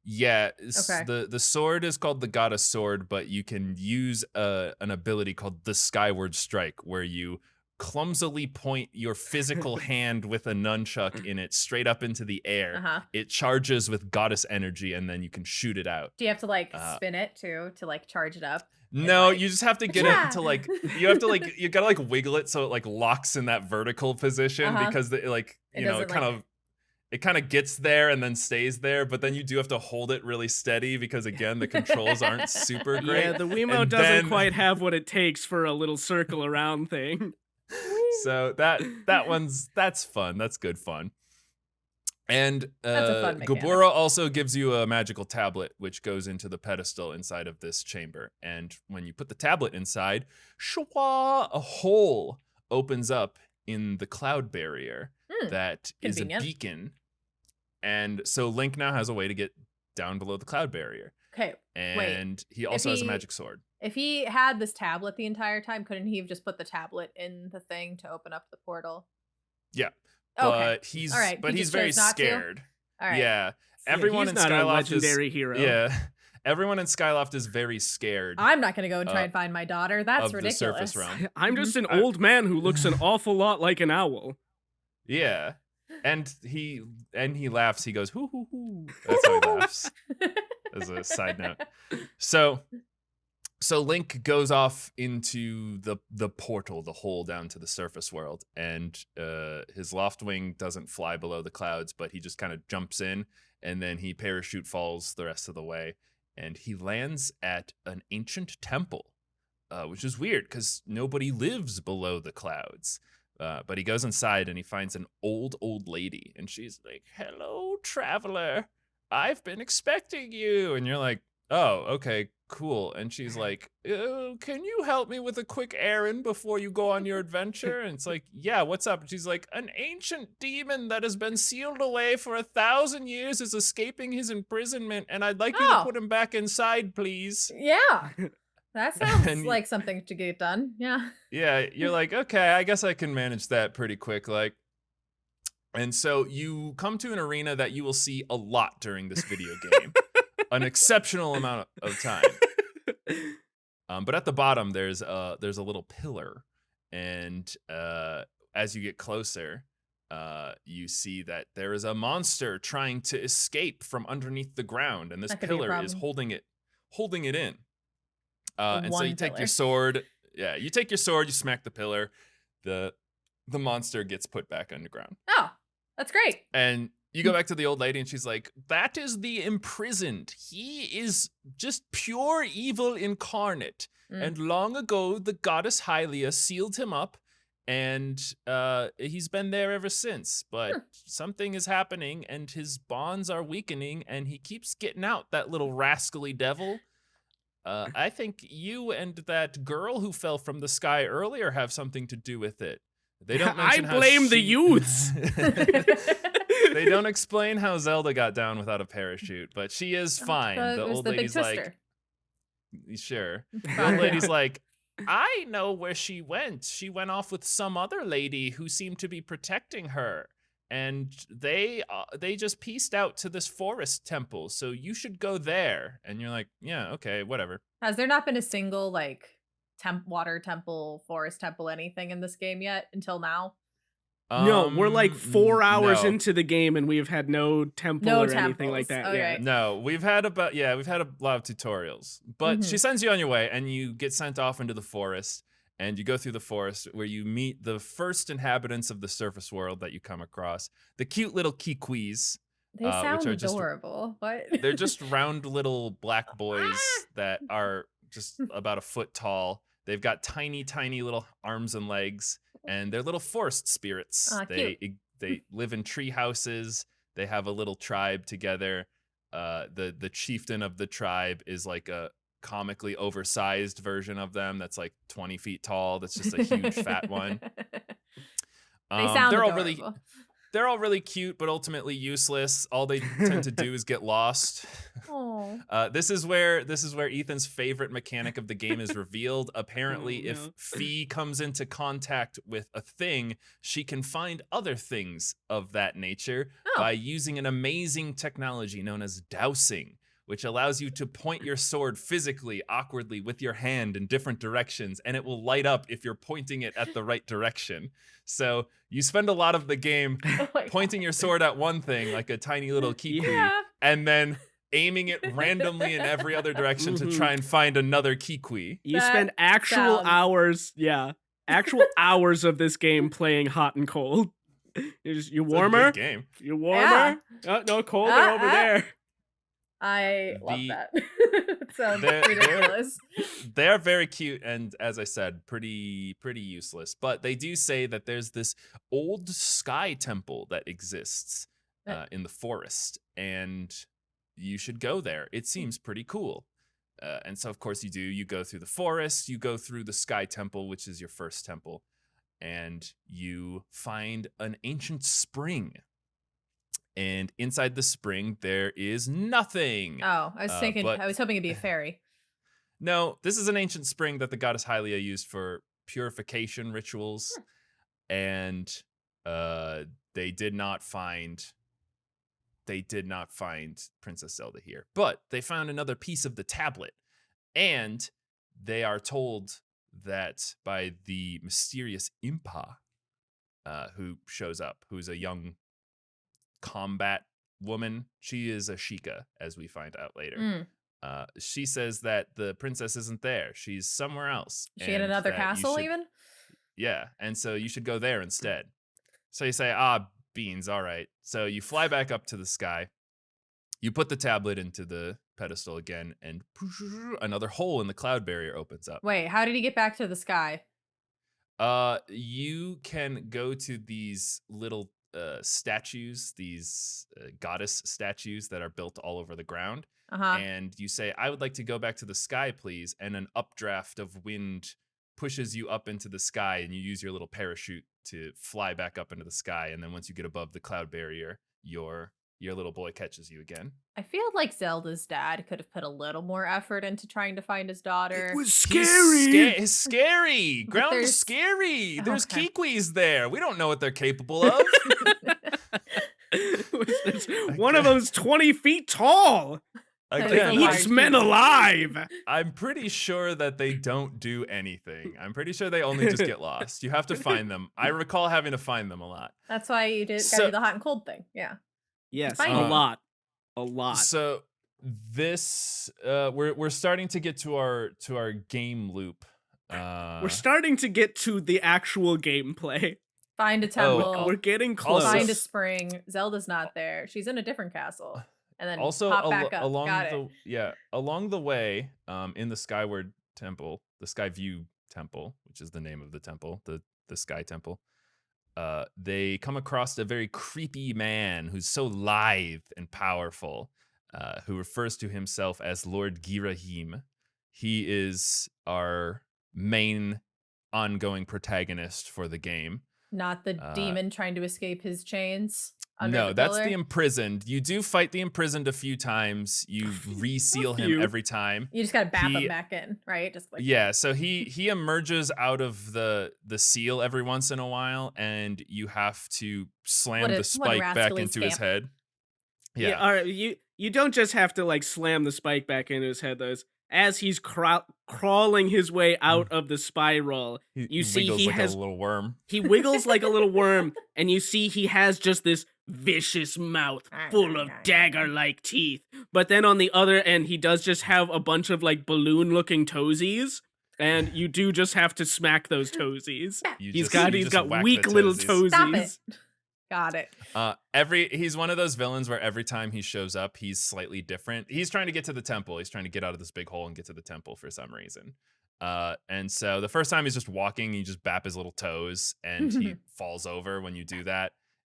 yeah, Okay. the sword is called the Goddess sword, but you can use an ability called the Skyward strike, where you clumsily point your physical hand with a nunchuck in it straight up into the air. Uh-huh. It charges with goddess energy, and then you can shoot it out. Do you have to like spin it too to like charge it up? No, like, you just have to get it to like you have to like you gotta like wiggle it so it like locks in that vertical position Uh-huh. because it It doesn't, it kind of gets there and then stays there, but then you do have to hold it really steady because again the controls aren't super great. Yeah, the Wiimote And doesn't then- quite have what it takes for a little circle around thing. So that's fun. That's good fun. And That's a fun mechanic. Gabora also gives you a magical tablet, which goes into the pedestal inside of this chamber. And when you put the tablet inside, shwa, a hole opens up in the cloud barrier that is a Convenient. beacon. And so Link now has a way to get down below the cloud barrier. Okay. And he also has a he- magic sword. If he had this tablet the entire time, couldn't he have just put the tablet in the thing to open up the portal? Yeah. Okay. But he's All right, but he he's just very chose not to? scared. All right. Yeah. Everyone He's in not a Skyloft legendary hero. Yeah. Everyone in Skyloft is very scared I'm not going to go and try Uh, and find my daughter. That's of the ridiculous. surface realm. I'm just an I- old man who looks an awful lot like an owl. Yeah. And he laughs. He goes, hoo hoo hoo. That's how he laughs. As a side note. So Link goes off into the portal, the hole down to the surface world, and his Loftwing doesn't fly below the clouds, but he just kind of jumps in, and then he parachute falls the rest of the way, and he lands at an ancient temple, which is weird because nobody lives below the clouds. But he goes inside and he finds an old lady, and she's like, "Hello, traveler. I've been expecting you." And you're like, "Oh, okay, cool. And she's like, can you help me with a quick errand before you go on your adventure? And it's like, yeah, what's up? And she's like, an ancient demon that has been sealed away for 1,000 years is escaping his imprisonment, and I'd like you to put him back inside, please. Yeah. That sounds And like something to get done. Yeah. yeah, you're like, okay, I guess I can manage that pretty quick. Like, and so you come to an arena that you will see a lot during this video game, an exceptional amount of time. But at the bottom, there's a little pillar, and as you get closer, you see that there is a monster trying to escape from underneath the ground, and this pillar is holding it in. And so you take your sword. Yeah, you take your sword, you smack the pillar, the monster gets put back underground. Oh, that's great. And you go back to the old lady, and she's like, that is the imprisoned. He is just pure evil incarnate. And long ago, the goddess Hylia sealed him up, and he's been there ever since. But something is happening, and his bonds are weakening, and he keeps getting out, that little rascally devil. I think you and that girl who fell from the sky earlier have something to do with it. They don't mention I blame the youths. They don't explain how Zelda got down without a parachute, but she is fine. The old lady's like, sure. The old lady's like, I know where she went. She went off with some other lady who seemed to be protecting her. And they just pieced out to this forest temple, so you should go there. And you're like, yeah, okay, whatever. Has there not been a single like water temple, forest temple, anything in this game yet until now? No, we're like 4 hours into the game, and we've had no temple or anything like that. Okay. Yeah. No, we've had a lot of tutorials, but she sends you on your way, and you get sent off into the forest. And you go through the forest where you meet the first inhabitants of the surface world that you come across. The cute little kikwis. They sound adorable. What? They're just round little black boys that are just about a foot tall. They've got tiny, tiny little arms and legs. And they're little forest spirits. They live in tree houses. They have a little tribe together. The chieftain of the tribe is like a comically oversized version of them that's like 20 feet tall. That's just a huge fat one. They sound adorable. They're all really cute, but ultimately useless. All they tend to do is get lost. This is where Ethan's favorite mechanic of the game is revealed. Apparently, if Fee comes into contact with a thing, she can find other things of that nature by using an amazing technology known as dowsing, which allows you to point your sword physically, awkwardly, with your hand in different directions, and it will light up if you're pointing it at the right direction. So you spend a lot of the game pointing your sword at one thing, like a tiny little kikwi, and then aiming it randomly in every other direction to try and find another kikwi. You spend actual hours of this game playing hot and cold. You warmer? Game. You warmer? Oh, no, colder over there. I love that. It sounds ridiculous. They're very cute and, as I said, pretty useless. But they do say that there's this old sky temple that exists in the forest, and you should go there. It seems pretty cool. And so, of course, you do. You go through the forest. You go through the sky temple, which is your first temple, and you find an ancient spring. And inside the spring, there is nothing. Oh, I was thinking, I was hoping it'd be a fairy. No, this is an ancient spring that the goddess Hylia used for purification rituals. And they did not find Princess Zelda here. But they found another piece of the tablet. And they are told that by the mysterious Impa, who shows up, who's a young combat woman. She is a Sheikah, as we find out later. She says that the princess isn't there. She's somewhere else. She in another castle even? Yeah, and so you should go there instead. So you say, beans, all right. So you fly back up to the sky. You put the tablet into the pedestal again, and another hole in the cloud barrier opens up. Wait, how did he get back to the sky? You can go to these little statues, these goddess statues that are built all over the ground. Uh-huh. And you say, I would like to go back to the sky, please. And an updraft of wind pushes you up into the sky, and you use your little parachute to fly back up into the sky. And then once you get above the cloud barrier, your little boy catches you again. I feel like Zelda's dad could have put a little more effort into trying to find his daughter. It was It's scary. But Ground there's- is scary. There's Okay. kiwis there. We don't know what they're capable of. One of them's 20 feet tall. Again, Large Eats men kiwi. alive. I'm pretty sure that they don't do anything. I'm pretty sure they only just get lost. You have to find them. I recall having to find them a lot. That's why you gotta So- do the hot and cold thing. Yeah. Yes, Find a it. lot. A lot. So this we're starting to get to our game loop. We're starting to get to the actual gameplay. Find a temple. We're getting close. Also- Find a spring. Zelda's not there. She's in a different castle. And then Also hop back up. along Got it. along the way, in the Skyward temple, the Skyview temple, which is the name of the temple, the Sky Temple. They come across a very creepy man who's so lithe and powerful, who refers to himself as Lord Girahim. He is our main ongoing protagonist for the game. Not the demon trying to escape his chains. Under No, the that's pillar. the imprisoned. You do fight the imprisoned a few times. You reseal him few. every time. You just gotta bap He- him back in, right? Just like Yeah, so he emerges out of the seal every once in a while, and you have to slam What a the spike back rascally into his scamp. head. Yeah. All right. You don't just have to like slam the spike back into his head. Though, as he's crawling his way out of the spiral, you see wiggles he like has a little worm. he wiggles like a little worm, and you see he has just this vicious mouth full of dagger-like teeth. But then on the other end, he does just have a bunch of like balloon-looking toesies. And you do just have to smack those toesies. You He's just- you got just whack weak the little toesies. Stop toesies. it. Got it. He's one of those villains where every time he shows up, he's slightly different. He's trying to get to the temple. He's trying to get out of this big hole and get to the temple for some reason. And so the first time he's just walking, you just bap his little toes, and he falls over when you do that.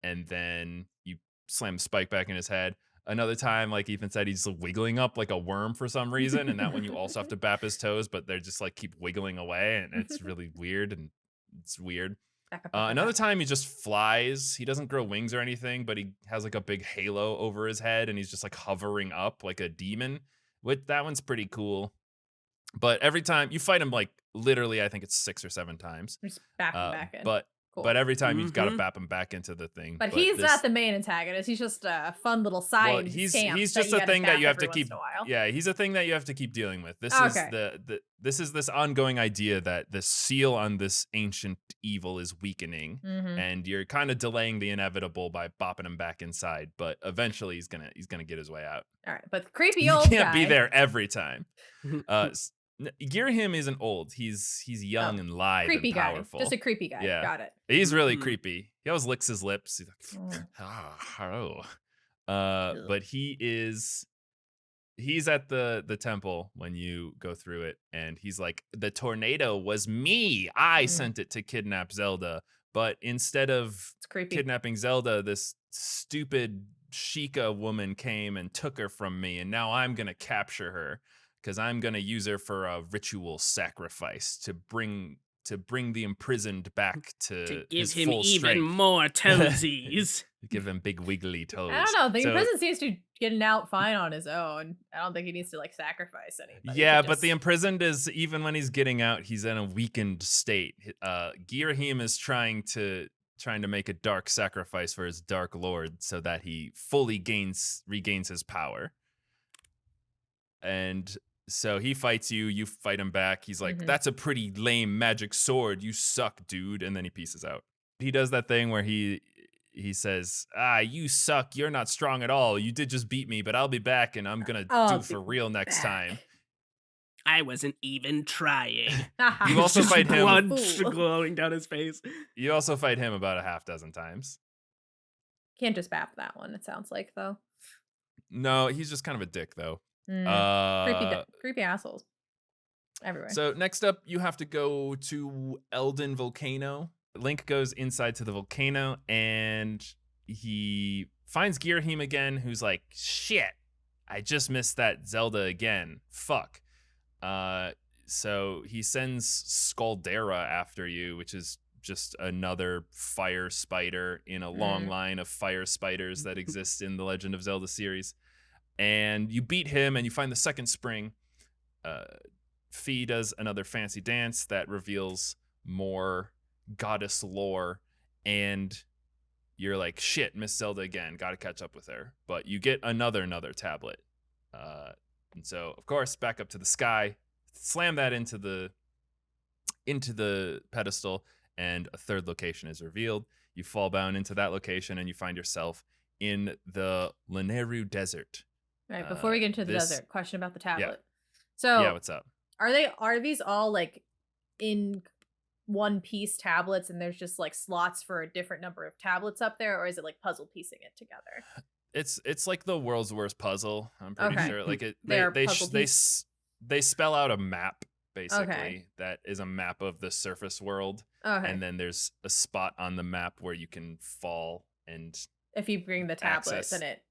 And then you slam the spike back in his head. Another time, like Ethan said, he's wiggling up like a worm for some reason, and that one you also have to bap his toes, but they're just like keep wiggling away, and it's really weird, and it's weird. Back up, Another time he just flies. He doesn't grow wings or anything, but he has like a big halo over his head, and he's just like hovering up like a demon. That one's pretty cool. But every time you fight him, like literally, I think it's 6 or 7 times. Just bap him back in. Cool. But every time you've got to bap him back into the thing. But he's not the main antagonist. He's just a fun little side. Well, he's scamp just that you a gotta thing that bap you have to every keep. once in a while. Yeah, he's a thing that you have to keep dealing with. This Okay. is this ongoing idea that the seal on this ancient evil is weakening, and you're kind of delaying the inevitable by bopping him back inside. But eventually, he's gonna get his way out. All right, but creepy You old can't guy. be there every time. Girahim isn't old. He's young and lithe Creepy and guy. powerful. Just a creepy guy. Yeah. Got it. He's really creepy. He always licks his lips. He's like, Mm. hello. But he's at the temple when you go through it, and he's like, the tornado was me. I sent it to kidnap Zelda. But instead of It's creepy. kidnapping Zelda, this stupid Sheikah woman came and took her from me, and now I'm gonna capture her because I'm gonna use her for a ritual sacrifice to bring the imprisoned back to give his him full even strength. more toesies. Give him big wiggly toes. I don't know. The So- imprisoned seems to be getting out fine on his own. I don't think he needs to like sacrifice anybody. He Yeah, could but the just- imprisoned is, even when he's getting out, he's in a weakened state. Girahim is trying to make a dark sacrifice for his dark lord so that he fully regains his power. And so he fights you, you fight him back. He's like, that's a pretty lame magic sword. You suck, dude. And then he pieces out. He does that thing where he says, you suck. You're not strong at all. You did just beat me, but I'll be back, and I'm going to do for real next time. I wasn't even trying. You also Just fight him. blood Fool. glowing down his face. You also fight him about a half dozen times. Can't just bap that one. It sounds like though. No, he's just kind of a dick, though. Creepy assholes everywhere. So next up, you have to go to Eldin Volcano. Link goes inside to the volcano and he finds Girahim again, who's like, shit, I just missed that Zelda again. Fuck. So he sends Scaldera after you, which is just another fire spider in a long line of fire spiders that exist in the Legend of Zelda series. And you beat him and you find the second spring. Fee does another fancy dance that reveals more goddess lore, and you're like, shit, Miss Zelda again, gotta catch up with her. But you get another tablet. And so, of course, back up to the sky, slam that into the pedestal, and a third location is revealed. You fall down into that location, and you find yourself in the Lanayru Desert. Right, before we get into the desert, question about the tablet. Yeah. So, yeah, what's up? Are these all like in one piece tablets, and there's just like slots for a different number of tablets up there, or is it like puzzle piecing it together? It's like the world's worst puzzle. I'm pretty sure. Like they spell out a map basically that is a map of the surface world, and then there's a spot on the map where you can fall, and if you bring the tablet, then it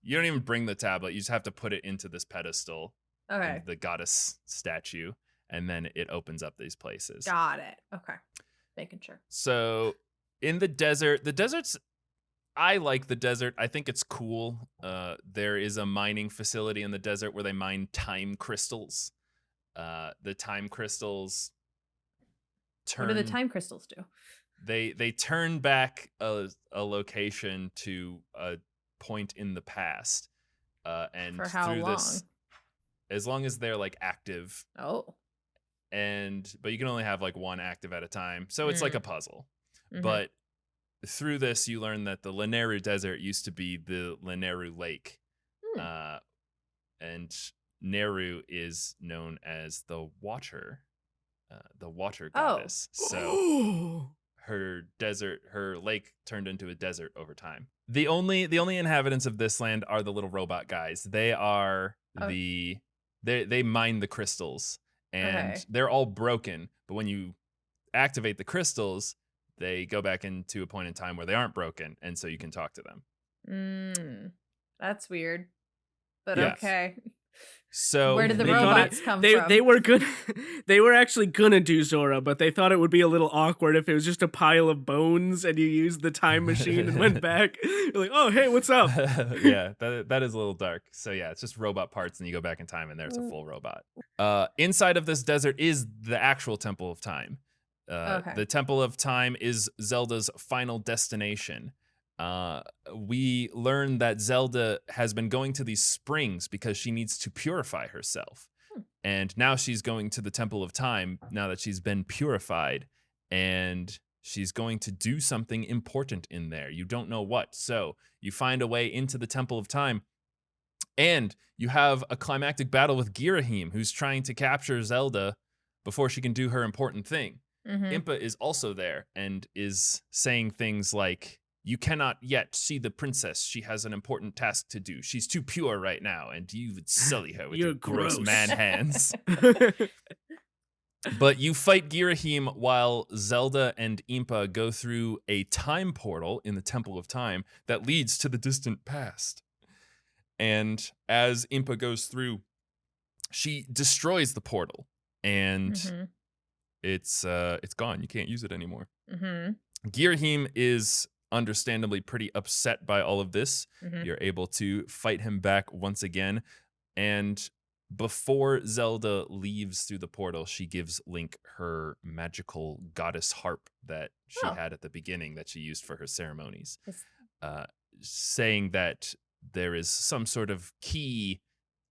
you don't even bring the tablet. You just have to put it into this pedestal, the goddess statue, and then it opens up these places. Got it. Okay. Making sure. So in the desert's, I like the desert. I think it's cool. There is a mining facility in the desert where they mine time crystals. The time crystals turn... What do the time crystals do? They turn back a location to a point in the past. And for how through long? This, as long as they're like active. Oh. But you can only have like one active at a time. So it's like a puzzle. But through this, you learn that the Lanayru Desert used to be the Lanayru Lake. And Neru is known as the water goddess. So her lake turned into a desert over time. The only inhabitants of this land are the little robot guys. They are they mine the crystals, and they're all broken, but when you activate the crystals, they go back into a point in time where they aren't broken, and so you can talk to them. That's weird, but okay. So where did the robots come from? They were actually gonna do Zora, but they thought it would be a little awkward if it was just a pile of bones and you used the time machine and went back. You're like, oh hey, what's up? Yeah, that is a little dark. So yeah, it's just robot parts, and you go back in time, and there's a full robot. Inside of this desert is the actual Temple of Time. The Temple of Time is Zelda's final destination. We learn that Zelda has been going to these springs because she needs to purify herself. And now she's going to the Temple of Time now that she's been purified, and she's going to do something important in there. You don't know what. So you find a way into the Temple of Time, and you have a climactic battle with Girahim, who's trying to capture Zelda before she can do her important thing. Impa is also there and is saying things like, you cannot yet see the princess. She has an important task to do. She's too pure right now, and you would sully her with your gross man hands. But you fight Girahim while Zelda and Impa go through a time portal in the Temple of Time that leads to the distant past. And as Impa goes through, she destroys the portal, and it's gone. You can't use it anymore. Girahim is understandably pretty upset by all of this. You're able to fight him back once again, and before Zelda leaves through the portal, she gives Link her magical goddess harp that she had at the beginning that she used for her ceremonies, saying that there is some sort of key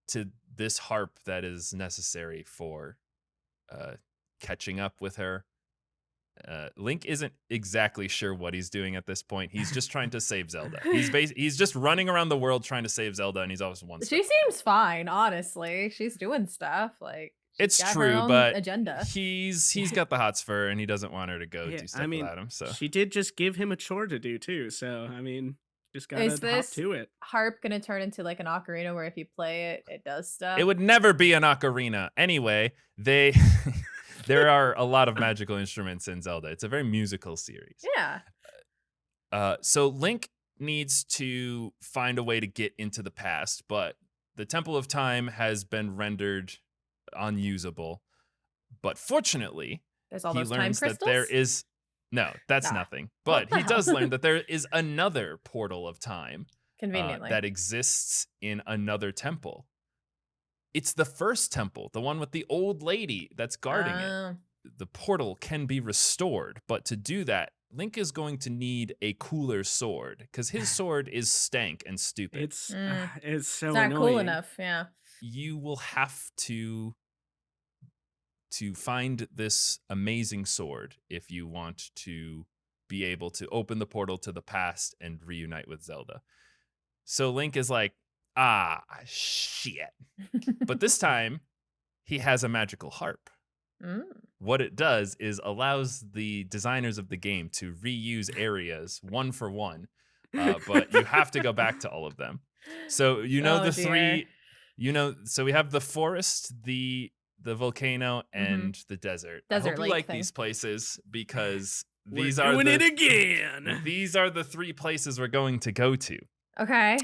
to this harp that is necessary for catching up with her. Link isn't exactly sure what he's doing at this point. He's just trying to save Zelda. He's just running around the world trying to save Zelda, and he's always one step. She seems fine, honestly. She's doing stuff like it's got true, her own but agenda. He's got the Hotspur, and he doesn't want her to go do stuff without him. So she did just give him a chore to do too. So I mean, just gotta hop to it. Harp gonna turn into like an ocarina where if you play it, it does stuff? It would never be an ocarina. Anyway, there are a lot of magical instruments in Zelda. It's a very musical series. Yeah. So Link needs to find a way to get into the past, but the Temple of Time has been rendered unusable. But fortunately, There's all he those time learns that crystals. there is no, that's Ah, nothing. what But the he does hell? learn that there is another portal of time Conveniently. that exists in another temple. It's the first temple, the one with the old lady that's guarding it. The portal can be restored, but to do that, Link is going to need a cooler sword because his sword is stank and stupid. It's so It's not annoying. cool enough. Yeah. You will have to find this amazing sword if you want to be able to open the portal to the past and reunite with Zelda. So Link is like, shit. But this time, he has a magical harp. What it does is allows the designers of the game to reuse areas one for one, but you have to go back to all of them. So three, so we have the forest, the volcano, and the desert. I Desert hope you lake like thing. these places because We're these are doing it again. These are the 3 places we're going to go to. Okay.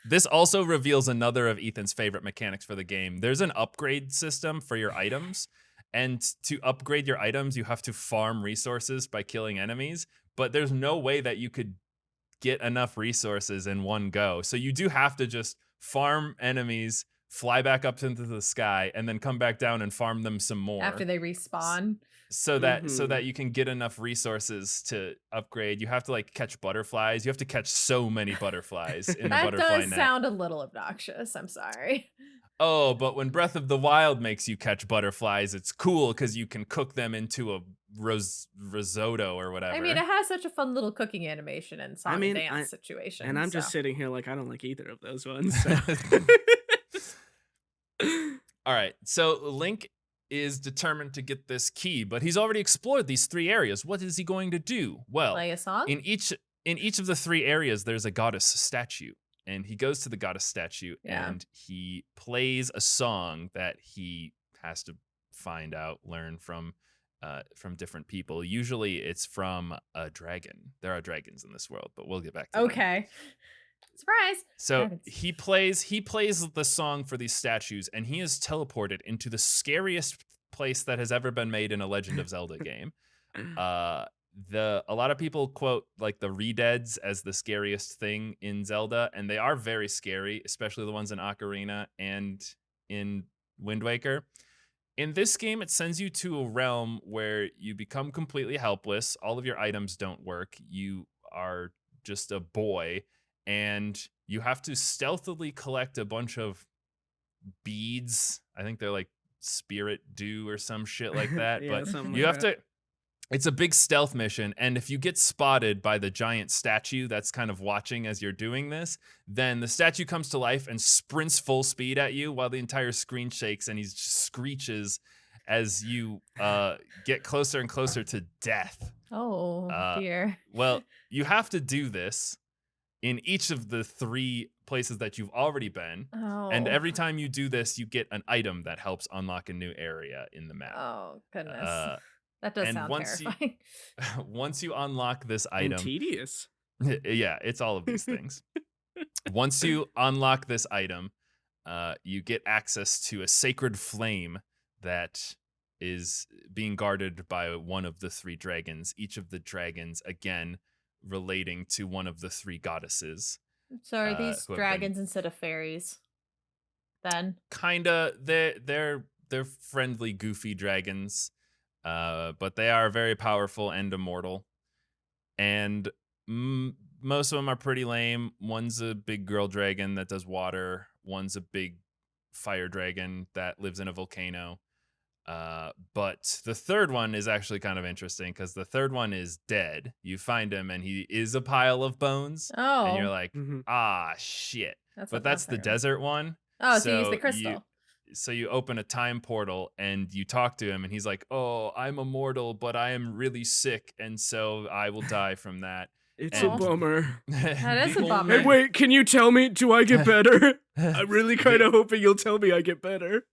This also reveals another of Ethan's favorite mechanics for the game. There's an upgrade system for your items. And to upgrade your items, you have to farm resources by killing enemies. But there's no way that you could get enough resources in one go. So you do have to just farm enemies, fly back up into the sky, and then come back down and farm them some more. After they respawn. So that you can get enough resources to upgrade. You have to like catch butterflies. You have to catch so many butterflies in the That butterfly does net. sound a little obnoxious. I'm sorry. Oh, but when Breath of the Wild makes you catch butterflies, it's cool because you can cook them into a risotto or whatever. I mean, it has such a fun little cooking animation and song and I- dance situation. And I'm just so. sitting here like I don't like either of those ones. So. All right, so Link is determined to get this key, but he's already explored these 3 areas. What is he going to do? Well, Play a song? in each of the 3 areas, there's a goddess statue. And he goes to the goddess statue and he plays a song that he has to learn from different people. Usually it's from a dragon. There are dragons in this world, but we'll get back to that. Okay. Surprise. So Dragons. he plays the song for these statues, and he is teleported into the scariest place that has ever been made in a Legend of Zelda game. A lot of people quote like the Redeads as the scariest thing in Zelda, and they are very scary, especially the ones in Ocarina and in Wind Waker. In this game, it sends you to a realm where you become completely helpless. All of your items don't work. You are just a boy, and you have to stealthily collect a bunch of beads. I think they're like spirit dew or some shit like that. Yeah, but something you like have that. to. It's a big stealth mission, and if you get spotted by the giant statue that's kind of watching as you're doing this, then the statue comes to life and sprints full speed at you while the entire screen shakes and he screeches as you get closer and closer to death. Oh, dear. Well, you have to do this in each of the 3 places that you've already been. Oh. And every time you do this, you get an item that helps unlock a new area in the map. Oh, goodness. That does and sound once terrifying. Once you unlock this And item, tedious. yeah, it's all of these things. Once you unlock this item, you get access to a sacred flame that is being guarded by one of the 3 dragons. Each of the dragons, again, relating to one of the 3 goddesses. So are these who have dragons instead of fairies? Then? Kinda, they're friendly, goofy dragons. But they are very powerful and immortal. And most of them are pretty lame. One's a big girl dragon that does water. One's a big fire dragon that lives in a volcano. But the third one is actually kind of interesting because the third one is dead. You find him and he is a pile of bones. Oh. And you're like, shit. But that's the desert one. Oh, so you use the crystal. So you open a time portal and you talk to him and he's like, oh, I'm immortal, but I am really sick. And so I will die from that. It's a bummer. That is a bummer. Hey, wait, can you tell me, do I get better? I'm really kind of hoping you'll tell me I get better.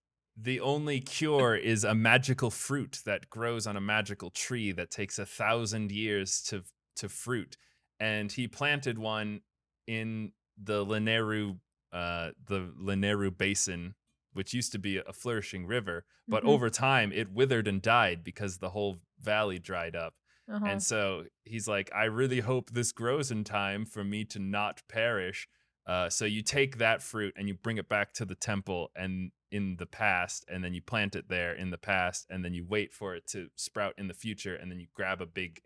the only cure is a magical fruit that grows on a magical tree that takes 1,000 years to fruit. And he planted one in the Leneru Basin, which used to be a flourishing river, but over time it withered and died because the whole valley dried up. And so he's like, I really hope this grows in time for me to not perish. So you take that fruit and you bring it back to the temple and in the past, and then you plant it there in the past, and then you wait for it to sprout in the future, and then you grab a big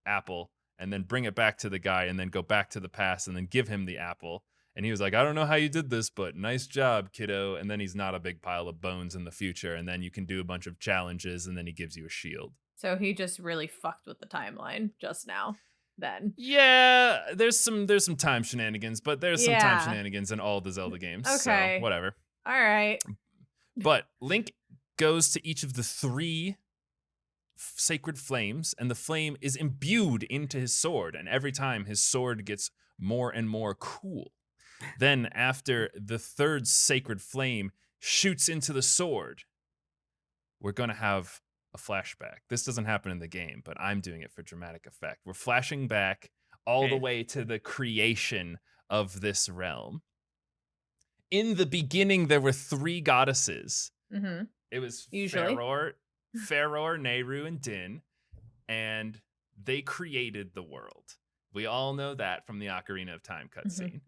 apple and then bring it back to the guy and then go back to the past and then give him the apple. And he was like, I don't know how you did this, but nice job, kiddo. And then he's not a big pile of bones in the future. And then you can do a bunch of challenges, and then he gives you a shield. So he just really fucked with the timeline just now. Then yeah, there's some time shenanigans, but there's some time shenanigans in all the Zelda games. Okay, so whatever. All right. But Link goes to each of the 3 sacred flames, and the flame is imbued into his sword, and every time his sword gets more and more cool. Then after the 3rd sacred flame shoots into the sword, we're gonna have a flashback. This doesn't happen in the game, but I'm doing it for dramatic effect. We're flashing back all the way to the creation of this realm. In the beginning, there were 3 goddesses. It was Faror, Nehru, and Din, and they created the world. We all know that from the Ocarina of Time cutscene.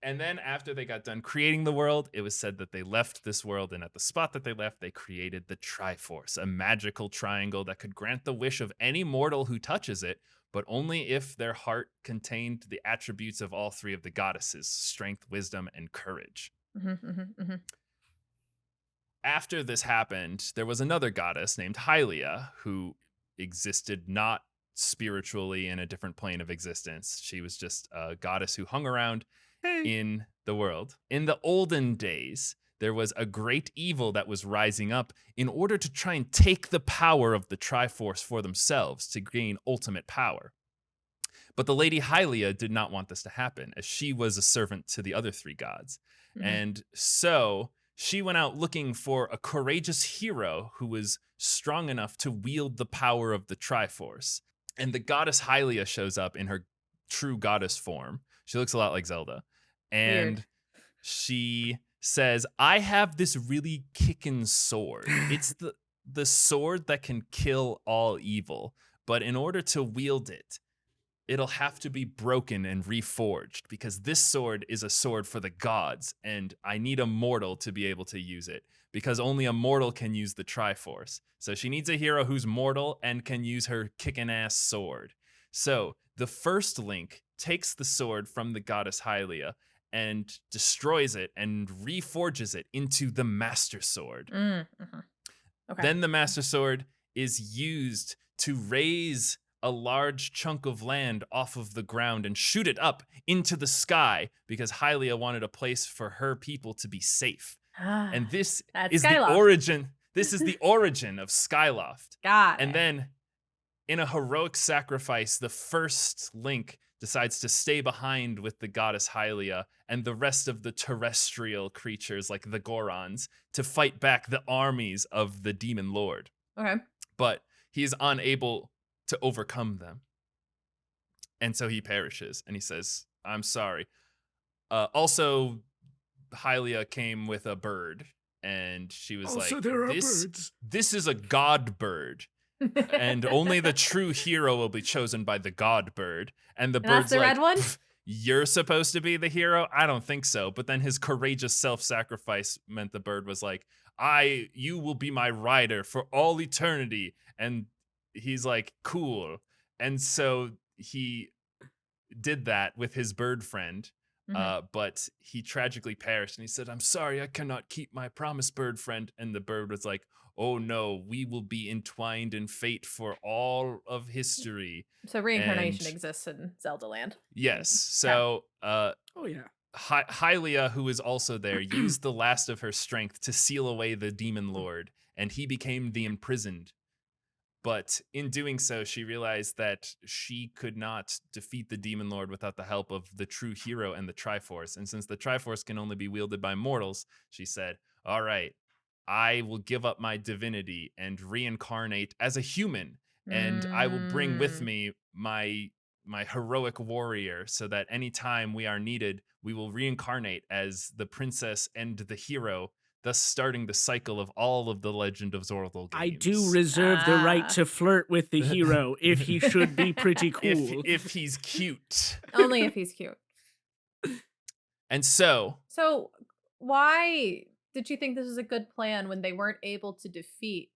And then after they got done creating the world, it was said that they left this world, and at the spot that they left, they created the Triforce, a magical triangle that could grant the wish of any mortal who touches it, but only if their heart contained the attributes of all 3 of the goddesses: strength, wisdom, and courage. After this happened, there was another goddess named Hylia who existed not spiritually in a different plane of existence. She was just a goddess who hung around in the world. In the olden days, there was a great evil that was rising up in order to try and take the power of the Triforce for themselves to gain ultimate power. But the Lady Hylia did not want this to happen, as she was a servant to the other 3 gods. And so she went out looking for a courageous hero who was strong enough to wield the power of the Triforce. And the goddess Hylia shows up in her true goddess form. She looks a lot like Zelda. And she says, I have this really kickin' sword. It's the sword that can kill all evil. But in order to wield it, it'll have to be broken and reforged, because this sword is a sword for the gods, and I need a mortal to be able to use it, because only a mortal can use the Triforce. So she needs a hero who's mortal and can use her kickin' ass sword. So the first Link takes the sword from the goddess Hylia and destroys it and reforges it into the Master Sword. Okay. Then the Master Sword is used to raise a large chunk of land off of the ground and shoot it up into the sky, because Hylia wanted a place for her people to be safe. And this is Skyloft. the origin. This is the origin of Skyloft. Got it. And then in a heroic sacrifice, the first Link decides to stay behind with the goddess Hylia and the rest of the terrestrial creatures like the Gorons to fight back the armies of the Demon Lord. Okay. But he is unable to overcome them. And so he perishes, and he says, I'm sorry. Also, Hylia came with a bird, and she was there are birds. This is a god bird. And only the true hero will be chosen by the god bird. And the bird's that's the red one? You're supposed to be the hero? I don't think so. But then his courageous self-sacrifice meant the bird was like, you will be my rider for all eternity. And he's like, cool. And so he did that with his bird friend. But he tragically perished, and he said, I'm sorry, I cannot keep my promise, bird friend. And the bird was like, oh no, we will be entwined in fate for all of history. So reincarnation exists in Zelda land. Yes. So Hylia, who is also there, used the last of her strength to seal away the Demon Lord, and he became the imprisoned. But in doing so, she realized that she could not defeat the Demon Lord without the help of the true hero and the Triforce. And since the Triforce can only be wielded by mortals, she said, all right, I will give up my divinity and reincarnate as a human, and I will bring with me my heroic warrior, so that anytime we are needed, we will reincarnate as the princess and the hero, thus starting the cycle of all of the Legend of Zordal games. I do reserve the right to flirt with the hero if he should be pretty cool. if he's cute. Only if he's cute. And so why did you think this was a good plan when they weren't able to defeat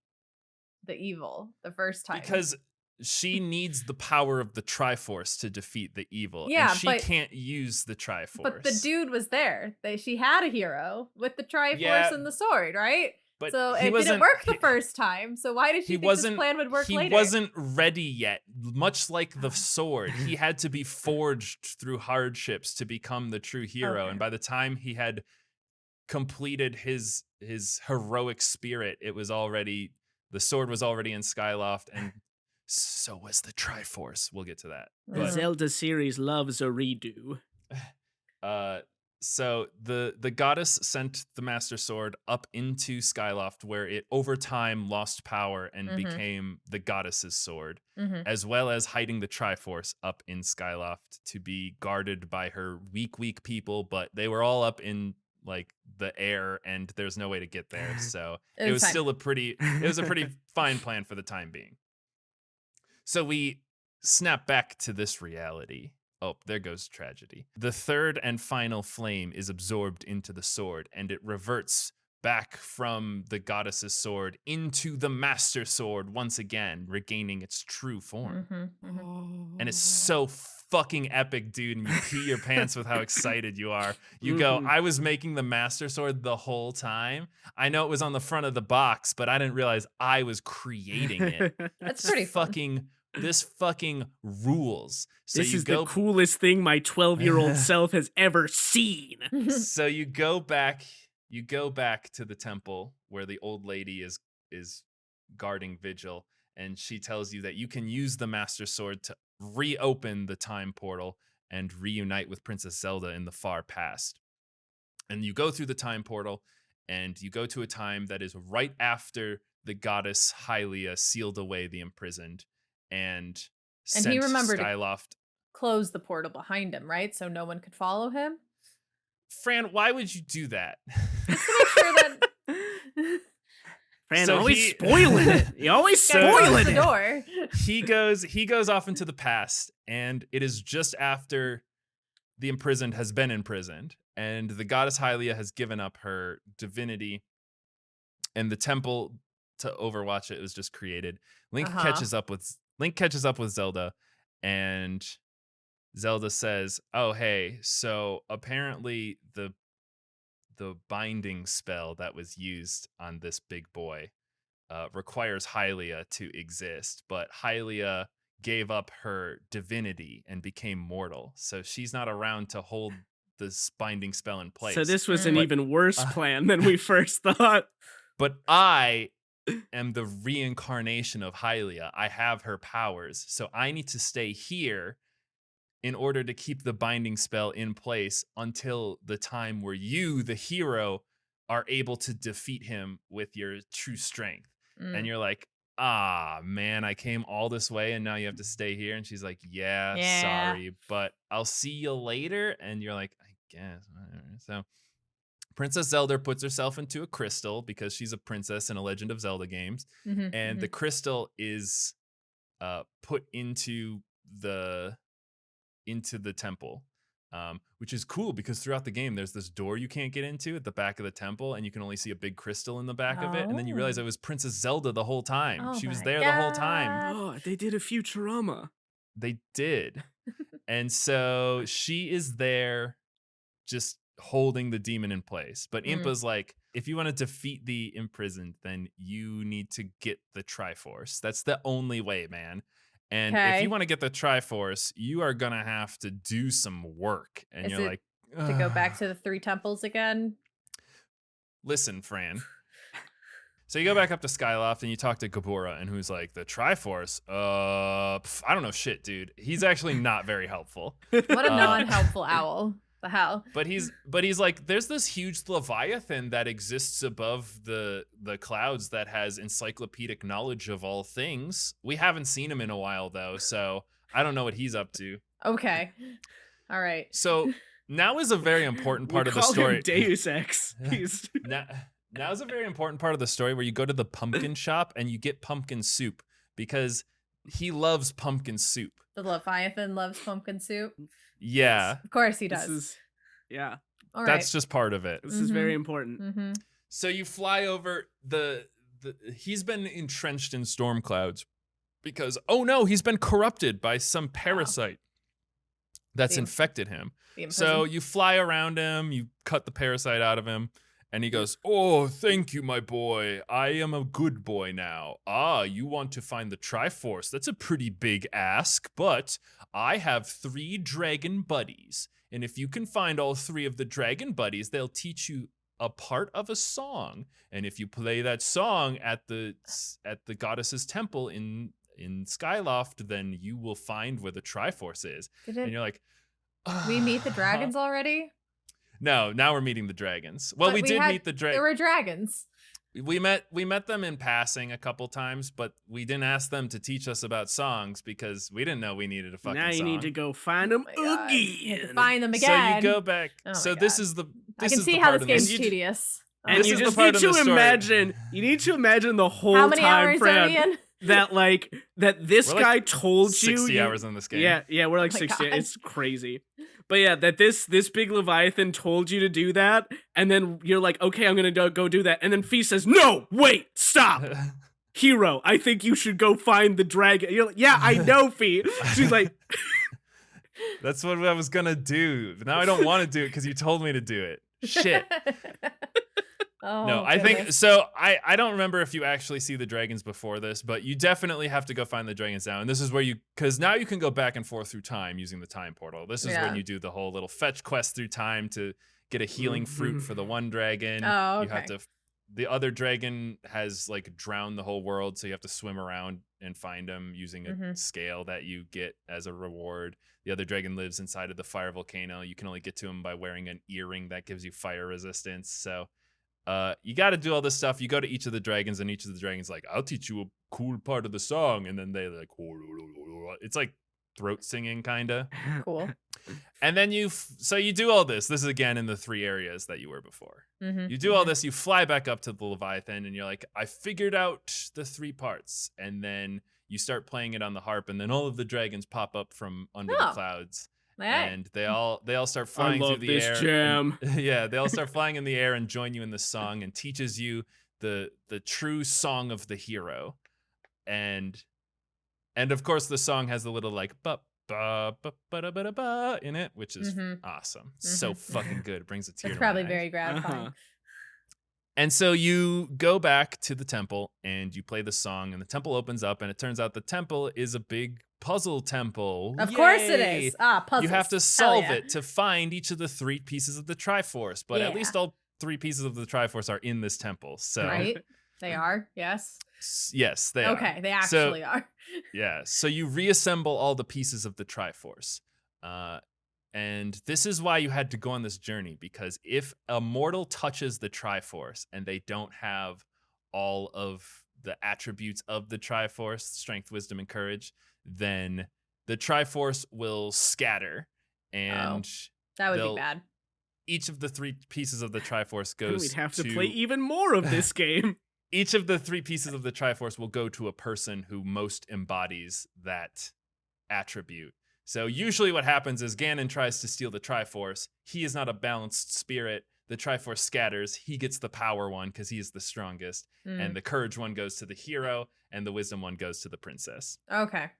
the evil the first time? Because she needs the power of the Triforce to defeat the evil. Yeah, and she can't use the Triforce. But the dude was there. She had a hero with the Triforce and the sword, right? But so it didn't work the first time. So why did she think this plan would work later? He wasn't ready yet. Much like the sword, he had to be forged through hardships to become the true hero. Okay. And by the time he had completed his heroic spirit, the sword was already in Skyloft, and so was the Triforce. We'll get to that. The Zelda series loves a redo. So the goddess sent the Master Sword up into Skyloft, where it over time lost power and became the goddess's sword, as well as hiding the Triforce up in Skyloft to be guarded by her weak people, but they were all up in like the air and there's no way to get there. So it was still a pretty fine plan for the time being. So we snap back to this reality. Oh, there goes tragedy. The third and final flame is absorbed into the sword, and it reverts back from the goddess's sword into the Master Sword once again, regaining its true form. And it's so fucking epic, dude, and you pee your pants with how excited you are. You go, I was making the Master Sword the whole time. I know it was on the front of the box, but I didn't realize I was creating it. That's pretty fun. This fucking rules. So this is the coolest thing my 12-year-old self has ever seen. So you go back to the temple where the old lady is guarding vigil, and she tells you that you can use the Master Sword to reopen the time portal and reunite with Princess Zelda in the far past. And you go through the time portal, and you go to a time that is right after the goddess Hylia sealed away the imprisoned. And he remembered Skyloft to close the portal behind him, right? So no one could follow him. Fran, why would you do that? Just to make sure that Fran always spoiling it. You always spoiling the door. He goes off into the past, and it is just after the imprisoned has been imprisoned, and the goddess Hylia has given up her divinity, and the temple to overwatch it was just created. Link catches up with Zelda, and Zelda says, "Oh, hey, so apparently the binding spell that was used on this big boy requires Hylia to exist, but Hylia gave up her divinity and became mortal, so she's not around to hold this binding spell in place." So this was an even worse plan than we first thought. But I am the reincarnation of Hylia. I have her powers, so I need to stay here in order to keep the binding spell in place until the time where you, the hero, are able to defeat him with your true strength. And you're like, man, I came all this way and now you have to stay here. And she's like, yeah, sorry, but I'll see you later. And you're like, I guess, whatever. So Princess Zelda puts herself into a crystal because she's a princess in a Legend of Zelda games. And the crystal is put into the temple, which is cool because throughout the game, there's this door you can't get into at the back of the temple, and you can only see a big crystal in the back of it. And then you realize it was Princess Zelda the whole time. She was there the whole time. Oh, they did a Futurama. They did. And so she is there just holding the demon in place. But Impa's like, if you want to defeat the imprisoned, then you need to get the Triforce. That's the only way, man. And if you want to get the Triforce, you are going to have to do some work. And you're like, to go back to the 3 temples again? Listen, Fran. So you go back up to Skyloft and you talk to Gabora, and who's like, the Triforce? I don't know shit, dude. He's actually not very helpful. What a non-helpful owl. The hell? But he's like, there's this huge leviathan that exists above the clouds that has encyclopedic knowledge of all things. We haven't seen him in a while though, so I don't know what he's up to. Okay. All right. So now is a very important part We of the call story. him Deus Ex. He's Now is a very important part of the story where you go to the pumpkin shop and you get pumpkin soup because he loves pumpkin soup. The Leviathan loves pumpkin soup. Yeah. Of course he does. Yeah. All right. That's just part of it. This is very important. Mm-hmm. So you fly over he's been entrenched in storm clouds because, oh no, he's been corrupted by some parasite that's infected him. So you fly around him, you cut the parasite out of him, and he goes, "Oh, thank you, my boy. I am a good boy now. Ah, you want to find the Triforce. That's a pretty big ask, but I have 3 dragon buddies. And if you can find all 3 of the dragon buddies, they'll teach you a part of a song. And if you play that song at the goddess's temple in Skyloft, then you will find where the Triforce is." And you're like, we meet the dragons already? No, now we're meeting the dragons. Well, But we did meet the There dragons. were dragons. We met them in passing a couple times, but we didn't ask them to teach us about songs because we didn't know we needed a fucking now you song. need to go find them Oh my God. You have to again. find them again. So you go back. Oh So my this God. is the. I This can is see the how part this of game's this. tedious. And This you is the just part need of the to story. imagine. You need to imagine the whole How many time hours frame are we in? that this We're like guy told 60 you. hours in this game. Yeah, we're like Oh my 60. God. It's crazy. But yeah, that this big Leviathan told you to do that, and then you're like, okay, I'm gonna go do that, and then Fee says, no, wait, stop. Hero, I think you should go find the dragon. You're like, yeah, I know, Fee. She's like, That's what I was gonna do. Now I don't want to do it because you told me to do it. Shit. Oh, No, I think goodness. so. I don't remember if you actually see the dragons before this, but you definitely have to go find the dragons now. And this is where because now you can go back and forth through time using the time portal. This is Yeah. when you do the whole little fetch quest through time to get a healing fruit for the one dragon. Oh, You have okay. the other dragon has like drowned the whole world, so you have to swim around and find him using a scale that you get as a reward. The other dragon lives inside of the fire volcano. You can only get to him by wearing an earring that gives you fire resistance. So you got to do all this stuff. You go to each of the dragons, and each of the dragons like, "I'll teach you a cool part of the song," and then they like, it's like throat singing kind of. Cool. And then you do all this. This is again in the 3 areas that you were before. Mm-hmm. You do all this. You fly back up to the Leviathan, and you're like, "I figured out the 3 parts." And then you start playing it on the harp, and then all of the dragons pop up from under the clouds. And they all start flying I through love the this air. jam. Yeah, they all start flying in the air and join you in the song and teaches you the true song of the hero. And of course the song has the little like ba ba ba ba da ba da ba in it, which is awesome. So fucking good. It brings a tear It's to my probably eye. very gratifying. And so you go back to the temple and you play the song, and the temple opens up, and it turns out the temple is a big puzzle temple. Of course it Yay! is. Puzzles. You have to Hell solve yeah. it to find each of the 3 pieces of the Triforce, but at Yeah. least all 3 pieces of the Triforce are in this temple. So Right? They are, yes. Yes, they are. Okay, they actually are. Yeah, so you reassemble all the pieces of the Triforce. And this is why you had to go on this journey, because if a mortal touches the Triforce and they don't have all of the attributes of the Triforce, strength, wisdom, and courage, then the Triforce will scatter, and That would they'll- be bad. each of the 3 pieces of the Triforce And goes we'd have to play even more of this game. Each of the 3 pieces of the Triforce will go to a person who most embodies that attribute. So usually what happens is Ganon tries to steal the Triforce. He is not a balanced spirit. The Triforce scatters. He gets the power one because he is the strongest. And the courage one goes to the hero, and the wisdom one goes to the princess. Okay.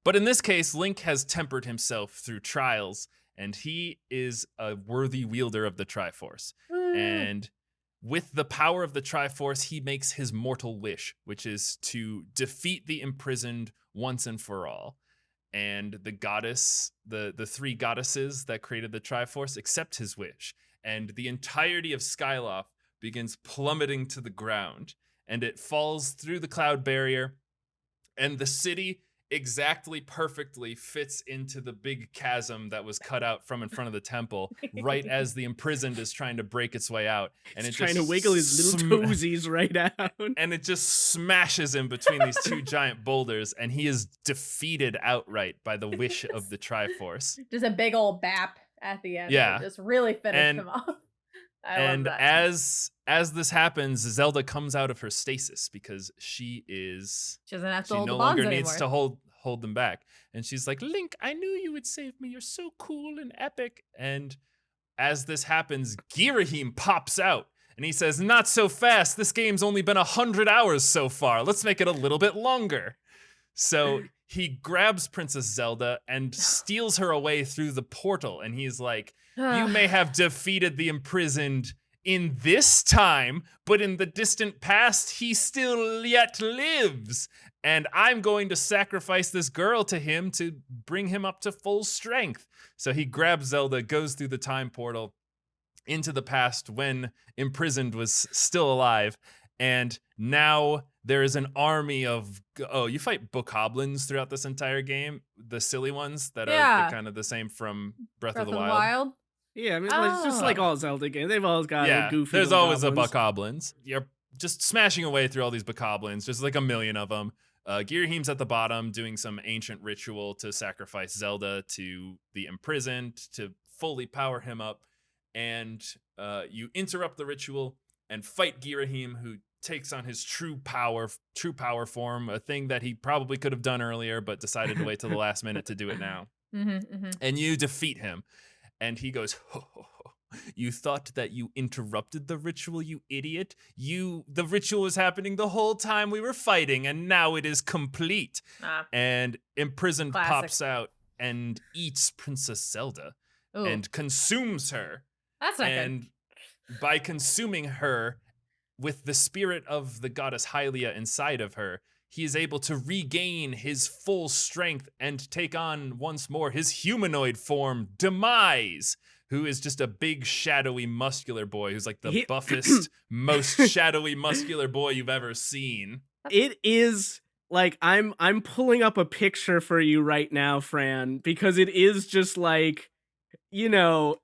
But in this case, Link has tempered himself through trials, and he is a worthy wielder of the Triforce. And with the power of the Triforce, he makes his mortal wish, which is to defeat the imprisoned once and for all. And the goddess, the 3 goddesses that created the Triforce accept his wish. And the entirety of Skyloft begins plummeting to the ground. And it falls through the cloud barrier. And the city exactly perfectly fits into the big chasm that was cut out from in front of the temple right as the imprisoned is trying to break its way out, and He's it trying just to wiggle his little toesies right out. and it just smashes him between these two giant boulders, and he is defeated outright by the wish of the Triforce. Just a big old bap at the end. Yeah. Just really finished him off. I love that. as this happens, Zelda comes out of her stasis because she doesn't have to hold no the bonds longer needs anymore. to hold them back. And she's like, Link, I knew you would save me. You're so cool and epic. And as this happens, Girahim pops out and he says, not so fast. This game's only been 100 hours so far. Let's make it a little bit longer. So he grabs Princess Zelda and steals her away through the portal. And he's like, you may have defeated the imprisoned in this time, but in the distant past, he still yet lives. And I'm going to sacrifice this girl to him to bring him up to full strength. So he grabs Zelda, goes through the time portal into the past when imprisoned was still alive. And now there is an army of, you fight bokoblins throughout this entire game. The silly ones that are kind of the same from Breath of the Wild. Yeah, I mean, it's just like all Zelda games. They've always got a goofy. There's always a goblins. bokoblins. You're just smashing away through all these bokoblins. There's like a million of them. Girahim's at the bottom doing some ancient ritual to sacrifice Zelda to the imprisoned to fully power him up. And you interrupt the ritual and fight Girahim, who takes on his true power form, a thing that he probably could have done earlier, but decided to wait till the last minute to do it now. And you defeat him. And he goes, ho, ho, ho. You thought that you interrupted the ritual, you idiot? The ritual was happening the whole time we were fighting, and now it is complete. And Imprisoned pops out and eats Princess Zelda and consumes her. That's not and good. By consuming her with the spirit of the goddess Hylia inside of her, he is able to regain his full strength and take on once more his humanoid form, Demise, who is just a big, shadowy, muscular boy who's like the buffest, most shadowy, muscular boy you've ever seen. It is like I'm pulling up a picture for you right now, Fran, because it is just like, you know,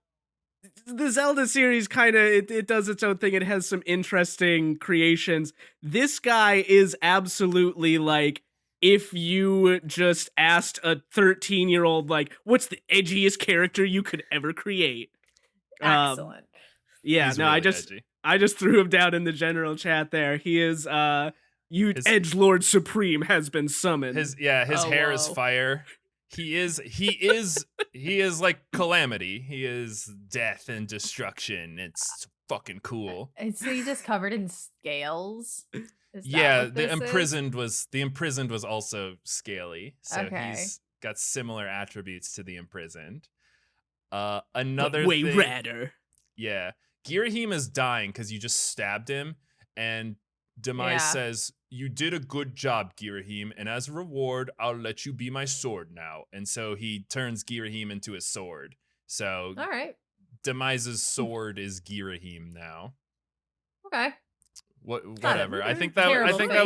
the Zelda series kind of it does its own thing. It has some interesting creations. This guy is absolutely like, if you just asked a 13-year-old, like, what's the edgiest character you could ever create? Excellent. Yeah, He's no, really I just threw him down in the general chat there. He is Edgelord Supreme has been summoned. His hair is fire. He is like Calamity. He is death and destruction. It's fucking cool. And so he just covered in scales. The imprisoned was also scaly, so he's got similar attributes to the imprisoned. Another way thing, radder. Yeah, Girahim is dying because you just stabbed him, and Demise says, "You did a good job, Girahim, and as a reward, I'll let you be my sword now." And so he turns Girahim into a sword. So all right, Demise's sword is Girahim now. Okay. Whatever. I think that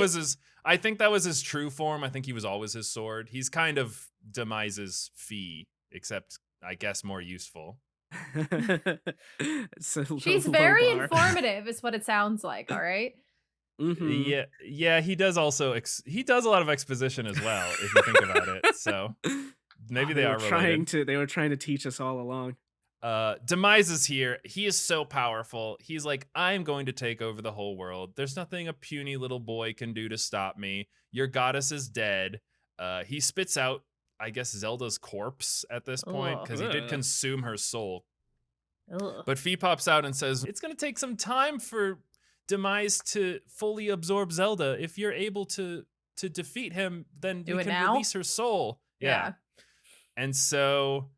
was his true form. I think he was always his sword. He's kind of Demise's fee, except I guess more useful. She's very informative, is what it sounds like. All right. Mm-hmm. Yeah. He does also. He does a lot of exposition as well, if you think about it. So maybe they are related. They were trying to teach us all along. Demise is here. He is so powerful. He's like, I'm going to take over the whole world. There's nothing a puny little boy can do to stop me. Your goddess is dead. He spits out, I guess, Zelda's corpse at this point, because he did consume her soul. But Fee pops out and says, it's going to take some time for Demise to fully absorb Zelda. If you're able to defeat him, then you can release her soul. Yeah. And so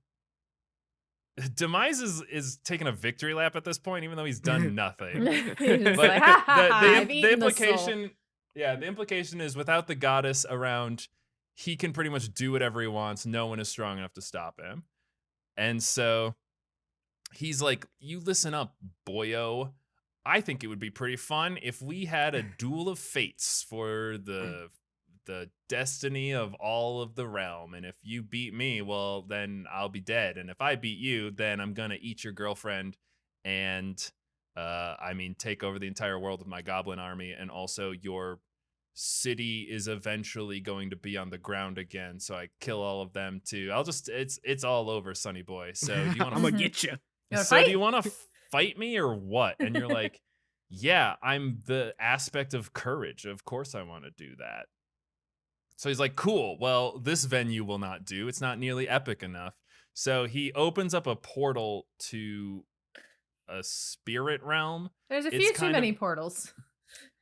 Demise is taking a victory lap at this point, even though he's done nothing. But like, the implication, the implication is without the goddess around, he can pretty much do whatever he wants. No one is strong enough to stop him. And so he's like, you listen up, boyo. I think it would be pretty fun if we had a duel of fates for the the destiny of all of the realm, and if you beat me, well, then I'll be dead, and if I beat you, then I'm gonna eat your girlfriend and take over the entire world with my goblin army, and also your city is eventually going to be on the ground again, so I kill all of them too. It's all over, Sonny Boy. So do you want I'm gonna get you. so do you want to fight me or what? And you're like, yeah, I'm the aspect of courage. Of course I want to do that. So he's like, cool. Well, this venue will not do. It's not nearly epic enough. So he opens up a portal to a spirit realm. There's a It's few too kind many of- portals.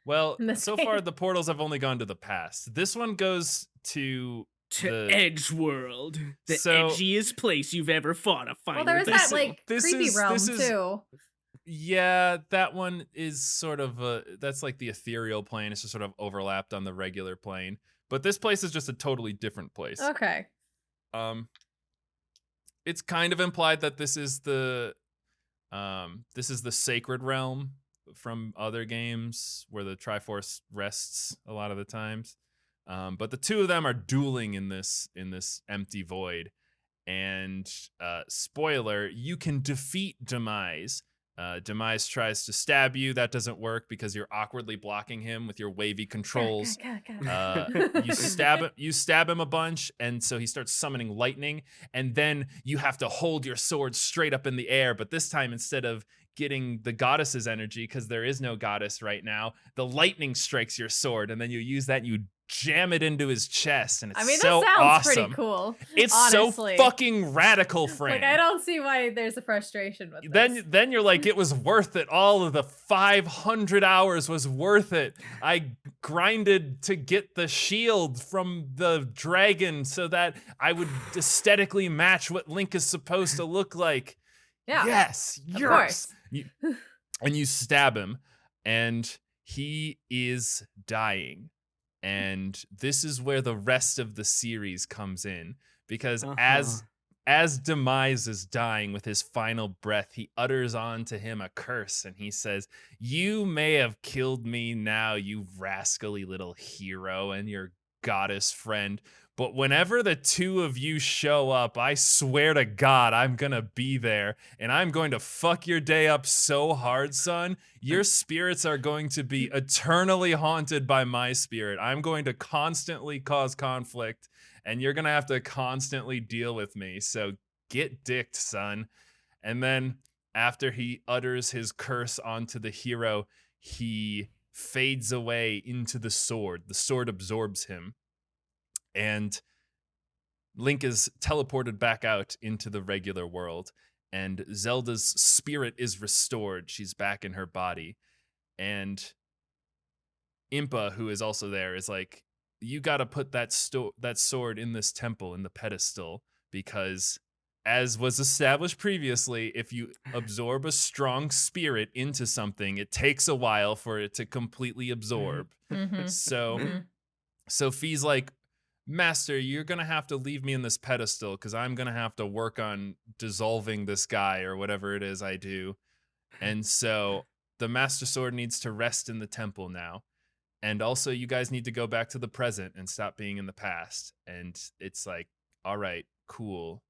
Well, In this so game. far the portals have only gone to the past. This one goes to the Edge World, the So- edgiest place you've ever fought a Well, final there is that battle. like this creepy is- realm this is- too. Yeah, that one is sort of that's like the ethereal plane. It's just sort of overlapped on the regular plane. But this place is just a totally different place. Okay. It's kind of implied that this is the sacred realm from other games where the Triforce rests a lot of the times. But the two of them are dueling in this empty void. And spoiler, you can defeat Demise. Demise tries to stab you. That doesn't work because you're awkwardly blocking him with your wavy controls. You stab him a bunch, and so he starts summoning lightning, and then you have to hold your sword straight up in the air, but this time instead of getting the goddess's energy, because there is no goddess right now, the lightning strikes your sword, and then you use that and you jam it into his chest, and it's I mean, so that sounds awesome. pretty cool. It's honestly. so fucking radical, Fran. Like, I don't see why there's a frustration with this. Then you're like, it was worth it. All of the 500 hours was worth it. I grinded to get the shield from the dragon so that I would aesthetically match what Link is supposed to look like. Yeah. Yes. Of Yes. course. And you stab him, and he is dying. And this is where the rest of the series comes in, because as Demise is dying with his final breath, he utters onto him a curse, and he says, "You may have killed me now, you rascally little hero and your goddess friend, but whenever the two of you show up, I swear to God, I'm gonna be there, and I'm going to fuck your day up so hard, son. Your spirits are going to be eternally haunted by my spirit. I'm going to constantly cause conflict, and you're gonna have to constantly deal with me, so get dicked, son." And then after he utters his curse onto the hero, he fades away into the sword. The sword absorbs him, and Link is teleported back out into the regular world, and Zelda's spirit is restored. She's back in her body, and Impa, who is also there, is like, you got to put that sword in this temple, in the pedestal, because as was established previously, if you absorb a strong spirit into something, it takes a while for it to completely absorb. Mhm. So Mhm. Sophie's like, "Master, you're gonna have to leave me in this pedestal because I'm gonna have to work on dissolving this guy or whatever it is I do." And so the Master Sword needs to rest in the temple now. And also, you guys need to go back to the present and stop being in the past. And it's like, all right, cool.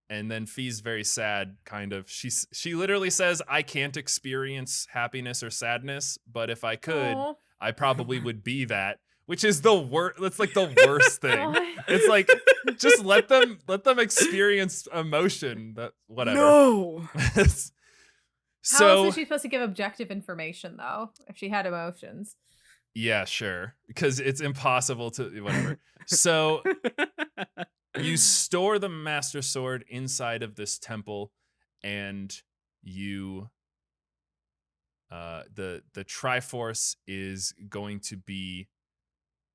And then Fee's very sad, kind of. She literally says, "I can't experience happiness or sadness, but if I could, Aw. I probably would be that." Which is the worst. That's like the worst thing. Aw. It's like, just let them experience emotion. That whatever. No. How else So is she supposed to give objective information though? If she had emotions. yeah, sure, because it's impossible to whatever. So you store the Master Sword inside of this temple, and you the Triforce is going to be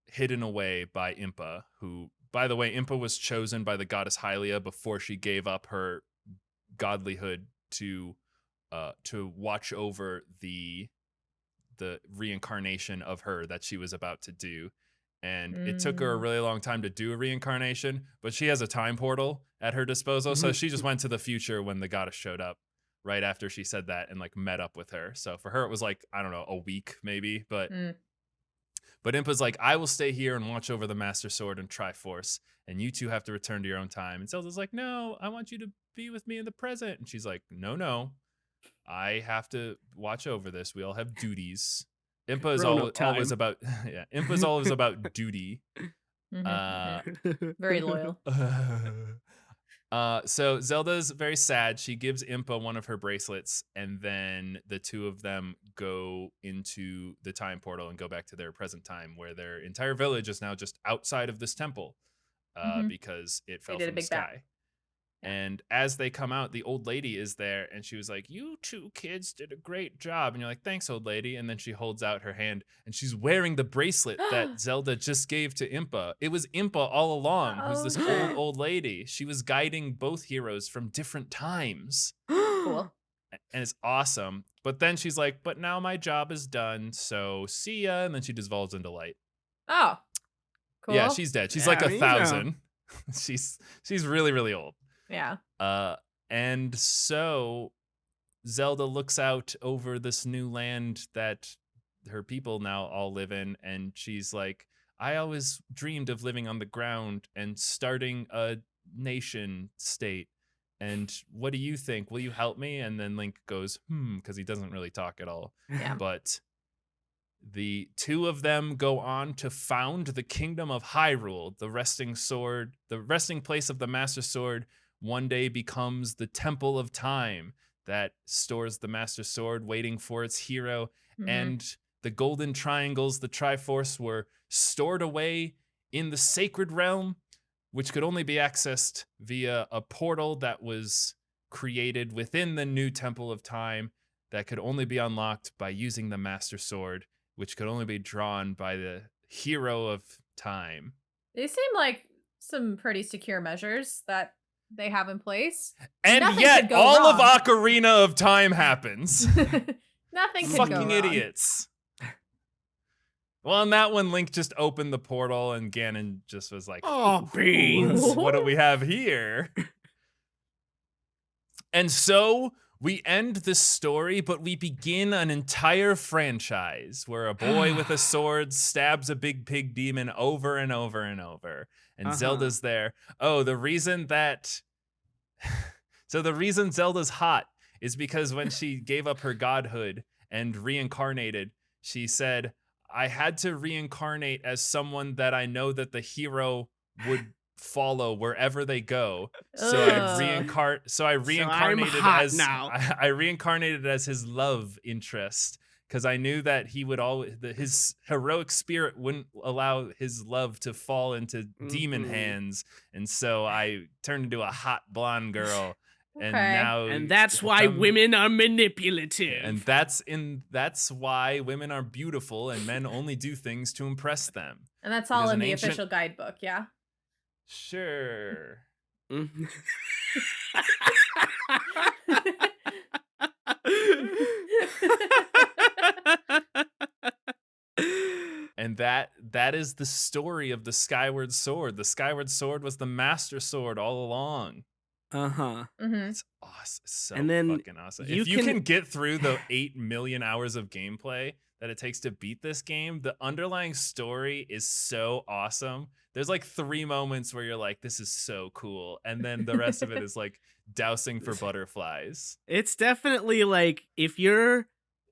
hidden away by Impa, who, by the way, Impa was chosen by the goddess Hylia before she gave up her godlyhood to watch over the reincarnation of her that she was about to do. And it took her a really long time to do a reincarnation, but she has a time portal at her disposal. So she just went to the future when the goddess showed up right after she said that and like met up with her. So for her, it was like, I don't know, a week maybe, but But Impa's like, I will stay here and watch over the Master Sword and Triforce, and you two have to return to your own time. And Zelda's like, no, I want you to be with me in the present. And she's like, no, I have to watch over this. We all have duties. Impa is always about Impa's always about duty. Very loyal. So Zelda's very sad. She gives Impa one of her bracelets, and then the two of them go into the time portal and go back to their present time, where their entire village is now just outside of this temple because it fell from the sky. And as they come out, the old lady is there, and she was like, you two kids did a great job. And you're like, thanks, old lady. And then she holds out her hand, and she's wearing the bracelet that Zelda just gave to Impa. It was Impa all along, who's this old lady. She was guiding both heroes from different times. Cool. And it's awesome. But then she's like, but now my job is done, so see ya. And then she dissolves into light. Oh, cool. Yeah, she's dead. She's like 1,000. She's really, really old. Yeah. And so Zelda looks out over this new land that her people now all live in, and she's like, I always dreamed of living on the ground and starting a nation state. And what do you think? Will you help me? And then Link goes, because he doesn't really talk at all. Yeah. But the two of them go on to found the kingdom of Hyrule, the resting place of the Master Sword. One day becomes the Temple of Time that stores the Master Sword, waiting for its hero. And the golden triangles, the Triforce, were stored away in the sacred realm, which could only be accessed via a portal that was created within the new Temple of Time that could only be unlocked by using the Master Sword, which could only be drawn by the hero of time. They seem like some pretty secure measures that they have in place. And Nothing yet could go all wrong. of Ocarina of Time happens. Nothing could Fucking go wrong. idiots. Well, on that one, Link just opened the portal and Ganon just was like, oh, beans. What do we have here? And so we end this story, but we begin an entire franchise where a boy with a sword stabs a big pig demon over and over and over. And Zelda's there. Oh, the reason Zelda's hot is because when she gave up her godhood and reincarnated, she said, I had to reincarnate as someone that I know that the hero would follow wherever they go. So I reincarnated as his love interest, because I knew that he would his heroic spirit wouldn't allow his love to fall into demon hands, and so I turned into a hot blonde girl. And that's why women are manipulative. And that's why women are beautiful and men only do things to impress them. And that's all in the official guidebook, yeah? Sure. And that is the story of the Skyward Sword. The Skyward Sword was the Master Sword all along. It's awesome. So fucking awesome. If you can get through the 8 million hours of gameplay that it takes to beat this game, the underlying story is so awesome. There's like 3 moments where you're like, this is so cool. And then the rest of it is like dousing for butterflies. It's definitely like, if you're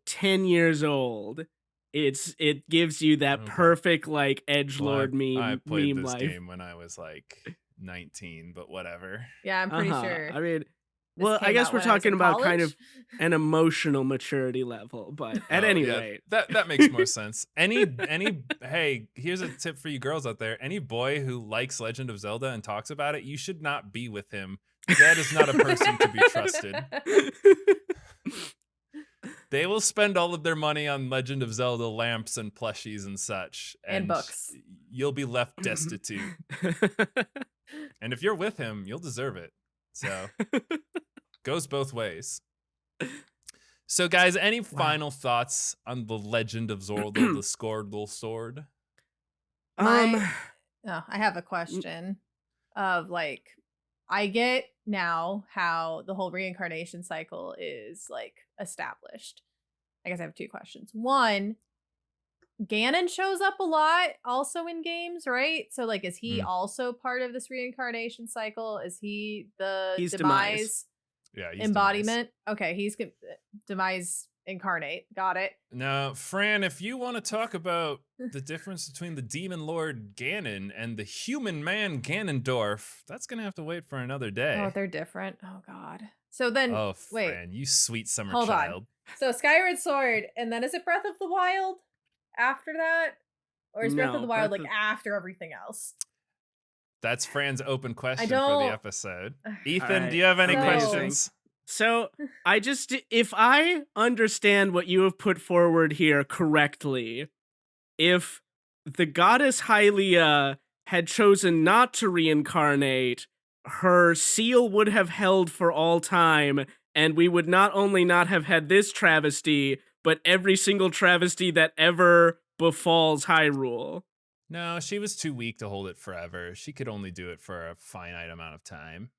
10 years old, it gives you that perfect like edgelord meme. I played this life. game when I was like 19, but whatever. Yeah, I'm pretty sure. I mean, well, I guess we're talking about kind of an emotional maturity level, but at any rate, that makes more sense. Any hey, here's a tip for you girls out there. Any boy who likes Legend of Zelda and talks about it, you should not be with him. That is not a person to be trusted. They will spend all of their money on Legend of Zelda lamps and plushies and such. And books. You'll be left destitute. And if you're with him, you'll deserve it. So, goes both ways. So, guys, any final thoughts on the Legend of Zelda, the Skordal Sword? I have a question of like, I get now how the whole reincarnation cycle is like established. I guess I have 2 questions. One, Ganon shows up a lot also in games, right? So like, is he Mm. also part of this reincarnation cycle? Is he the He's demise Yeah, he's embodiment? Okay, he's demise incarnate. Got it. Now, Fran, if you want to talk about the difference between the demon lord Ganon and the human man Ganondorf, that's gonna have to wait for another day. Oh, they're different. Oh God. So then, Oh, wait, Fran, you sweet summer hold child. on. So Skyward Sword, and then is it Breath of the Wild after that, or is Breath of No, the Wild Breath like of- after everything else? That's Fran's open question for don't- the episode. Ethan, Alright, do you have any so- questions? So if I understand what you have put forward here correctly, if the goddess Hylia had chosen not to reincarnate, her seal would have held for all time, and we would not only not have had this travesty, but every single travesty that ever befalls Hyrule. No, she was too weak to hold it forever. She could only do it for a finite amount of time.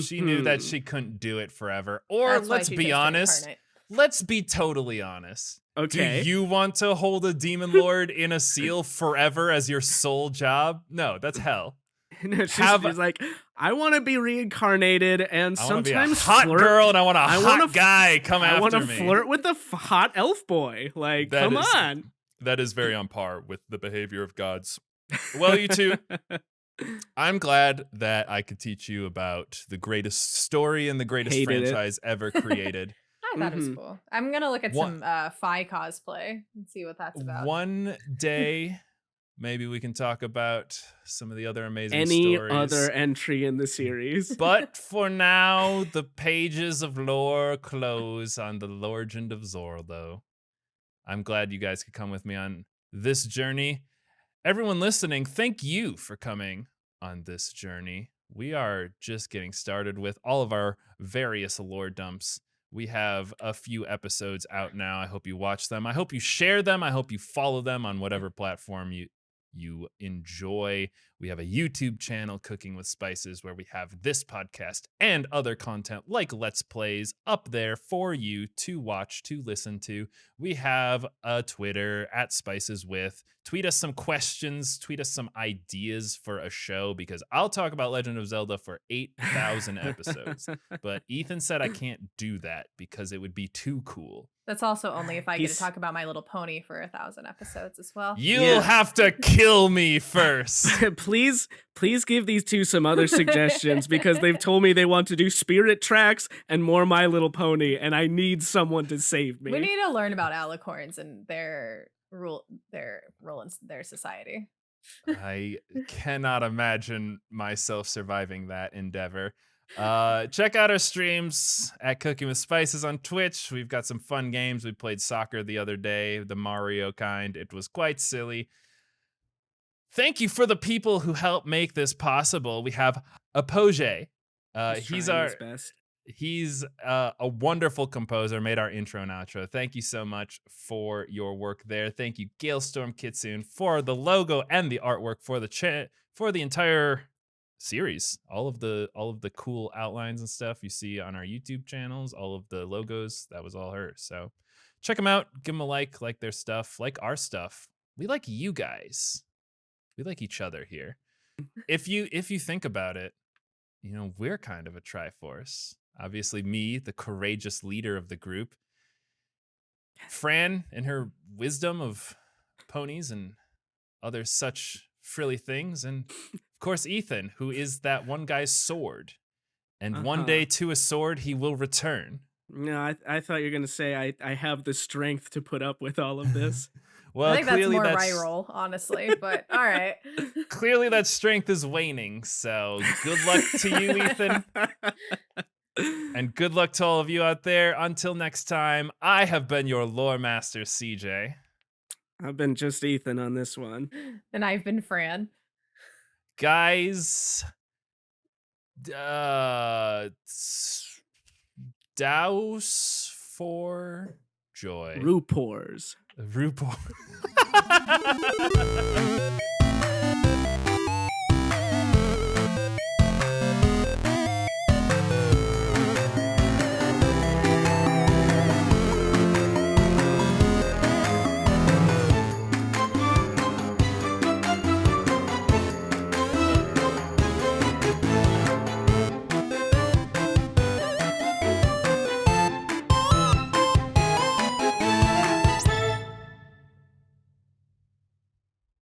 She knew that Mhm. she couldn't do it forever. Or That's why let's she be chose to honest. incarnate. Let's be totally honest. Okay. Do you want to hold a demon lord in a seal forever as your sole job? No, that's hell. No, Have- she's like, I want to be reincarnated, and I want to be a sometimes hot flirt. girl and I want a I hot wanna guy come I want after to me. flirt with the hot elf boy. Like, That come is- on. That is very on par with the behavior of gods. Well, you two, I'm glad that I could teach you about the greatest story and the greatest Hated it. franchise ever created. I thought it was Mhm. cool. I'm gonna look at One- some Fi cosplay and see what that's about. One day, maybe we can talk about some of the other amazing Any stories. other entry in the series. But for now, the pages of lore close on the Legend of Zelda. I'm glad you guys could come with me on this journey. Everyone listening, thank you for coming on this journey. We are just getting started with all of our various lore dumps. We have a few episodes out now. I hope you watch them. I hope you share them. I hope you follow them on whatever platform you enjoy. We have a YouTube channel, Cooking with Spices, where we have this podcast and other content like Let's Plays up there for you to watch, to listen to. We have a Twitter at Spices With. Tweet us some questions, tweet us some ideas for a show, because I'll talk about Legend of Zelda for 8,000 episodes. But Ethan said I can't do that because it would be too cool. That's also only if I get He's- to talk about My Little Pony for 1,000 episodes as well. You'll Yeah. have to kill me first. please give these two some other suggestions, because they've told me they want to do Spirit Tracks and more My Little Pony, and I need someone to save me. We need to learn about alicorns and their role in their society. I cannot imagine myself surviving that endeavor. Check out our streams at Cooking with Spices on Twitch. We've got some fun games. We played soccer the other day, the Mario kind. It was quite silly. Thank you for the people who helped make this possible. We have Apogee. He's trying his best. He's a wonderful composer, made our intro and outro. Thank you so much for your work there. Thank you, Galestorm Kitsune, for the logo and the artwork for the entire series. All of the cool outlines and stuff you see on our YouTube channels, all of the logos, that was all her. So check them out, give them a like their stuff, like our stuff. We like you guys. We like each other here. If you think about it, you know, we're kind of a Triforce. Obviously, me, the courageous leader of the group. Fran, in her wisdom of ponies and other such frilly things. And, of course, Ethan, who is that one guy's sword. And one day to a sword he will return. No, I thought you were going to say I have the strength to put up with all of this. Well, I think that's clearly more that's my role, honestly, but all right. clearly that strength is waning. So good luck to you, Ethan. And good luck to all of you out there. Until next time, I have been your lore master, CJ. I've been just Ethan on this one. And I've been Fran. Guys, Douse for joy. Rupoors. RuPaul.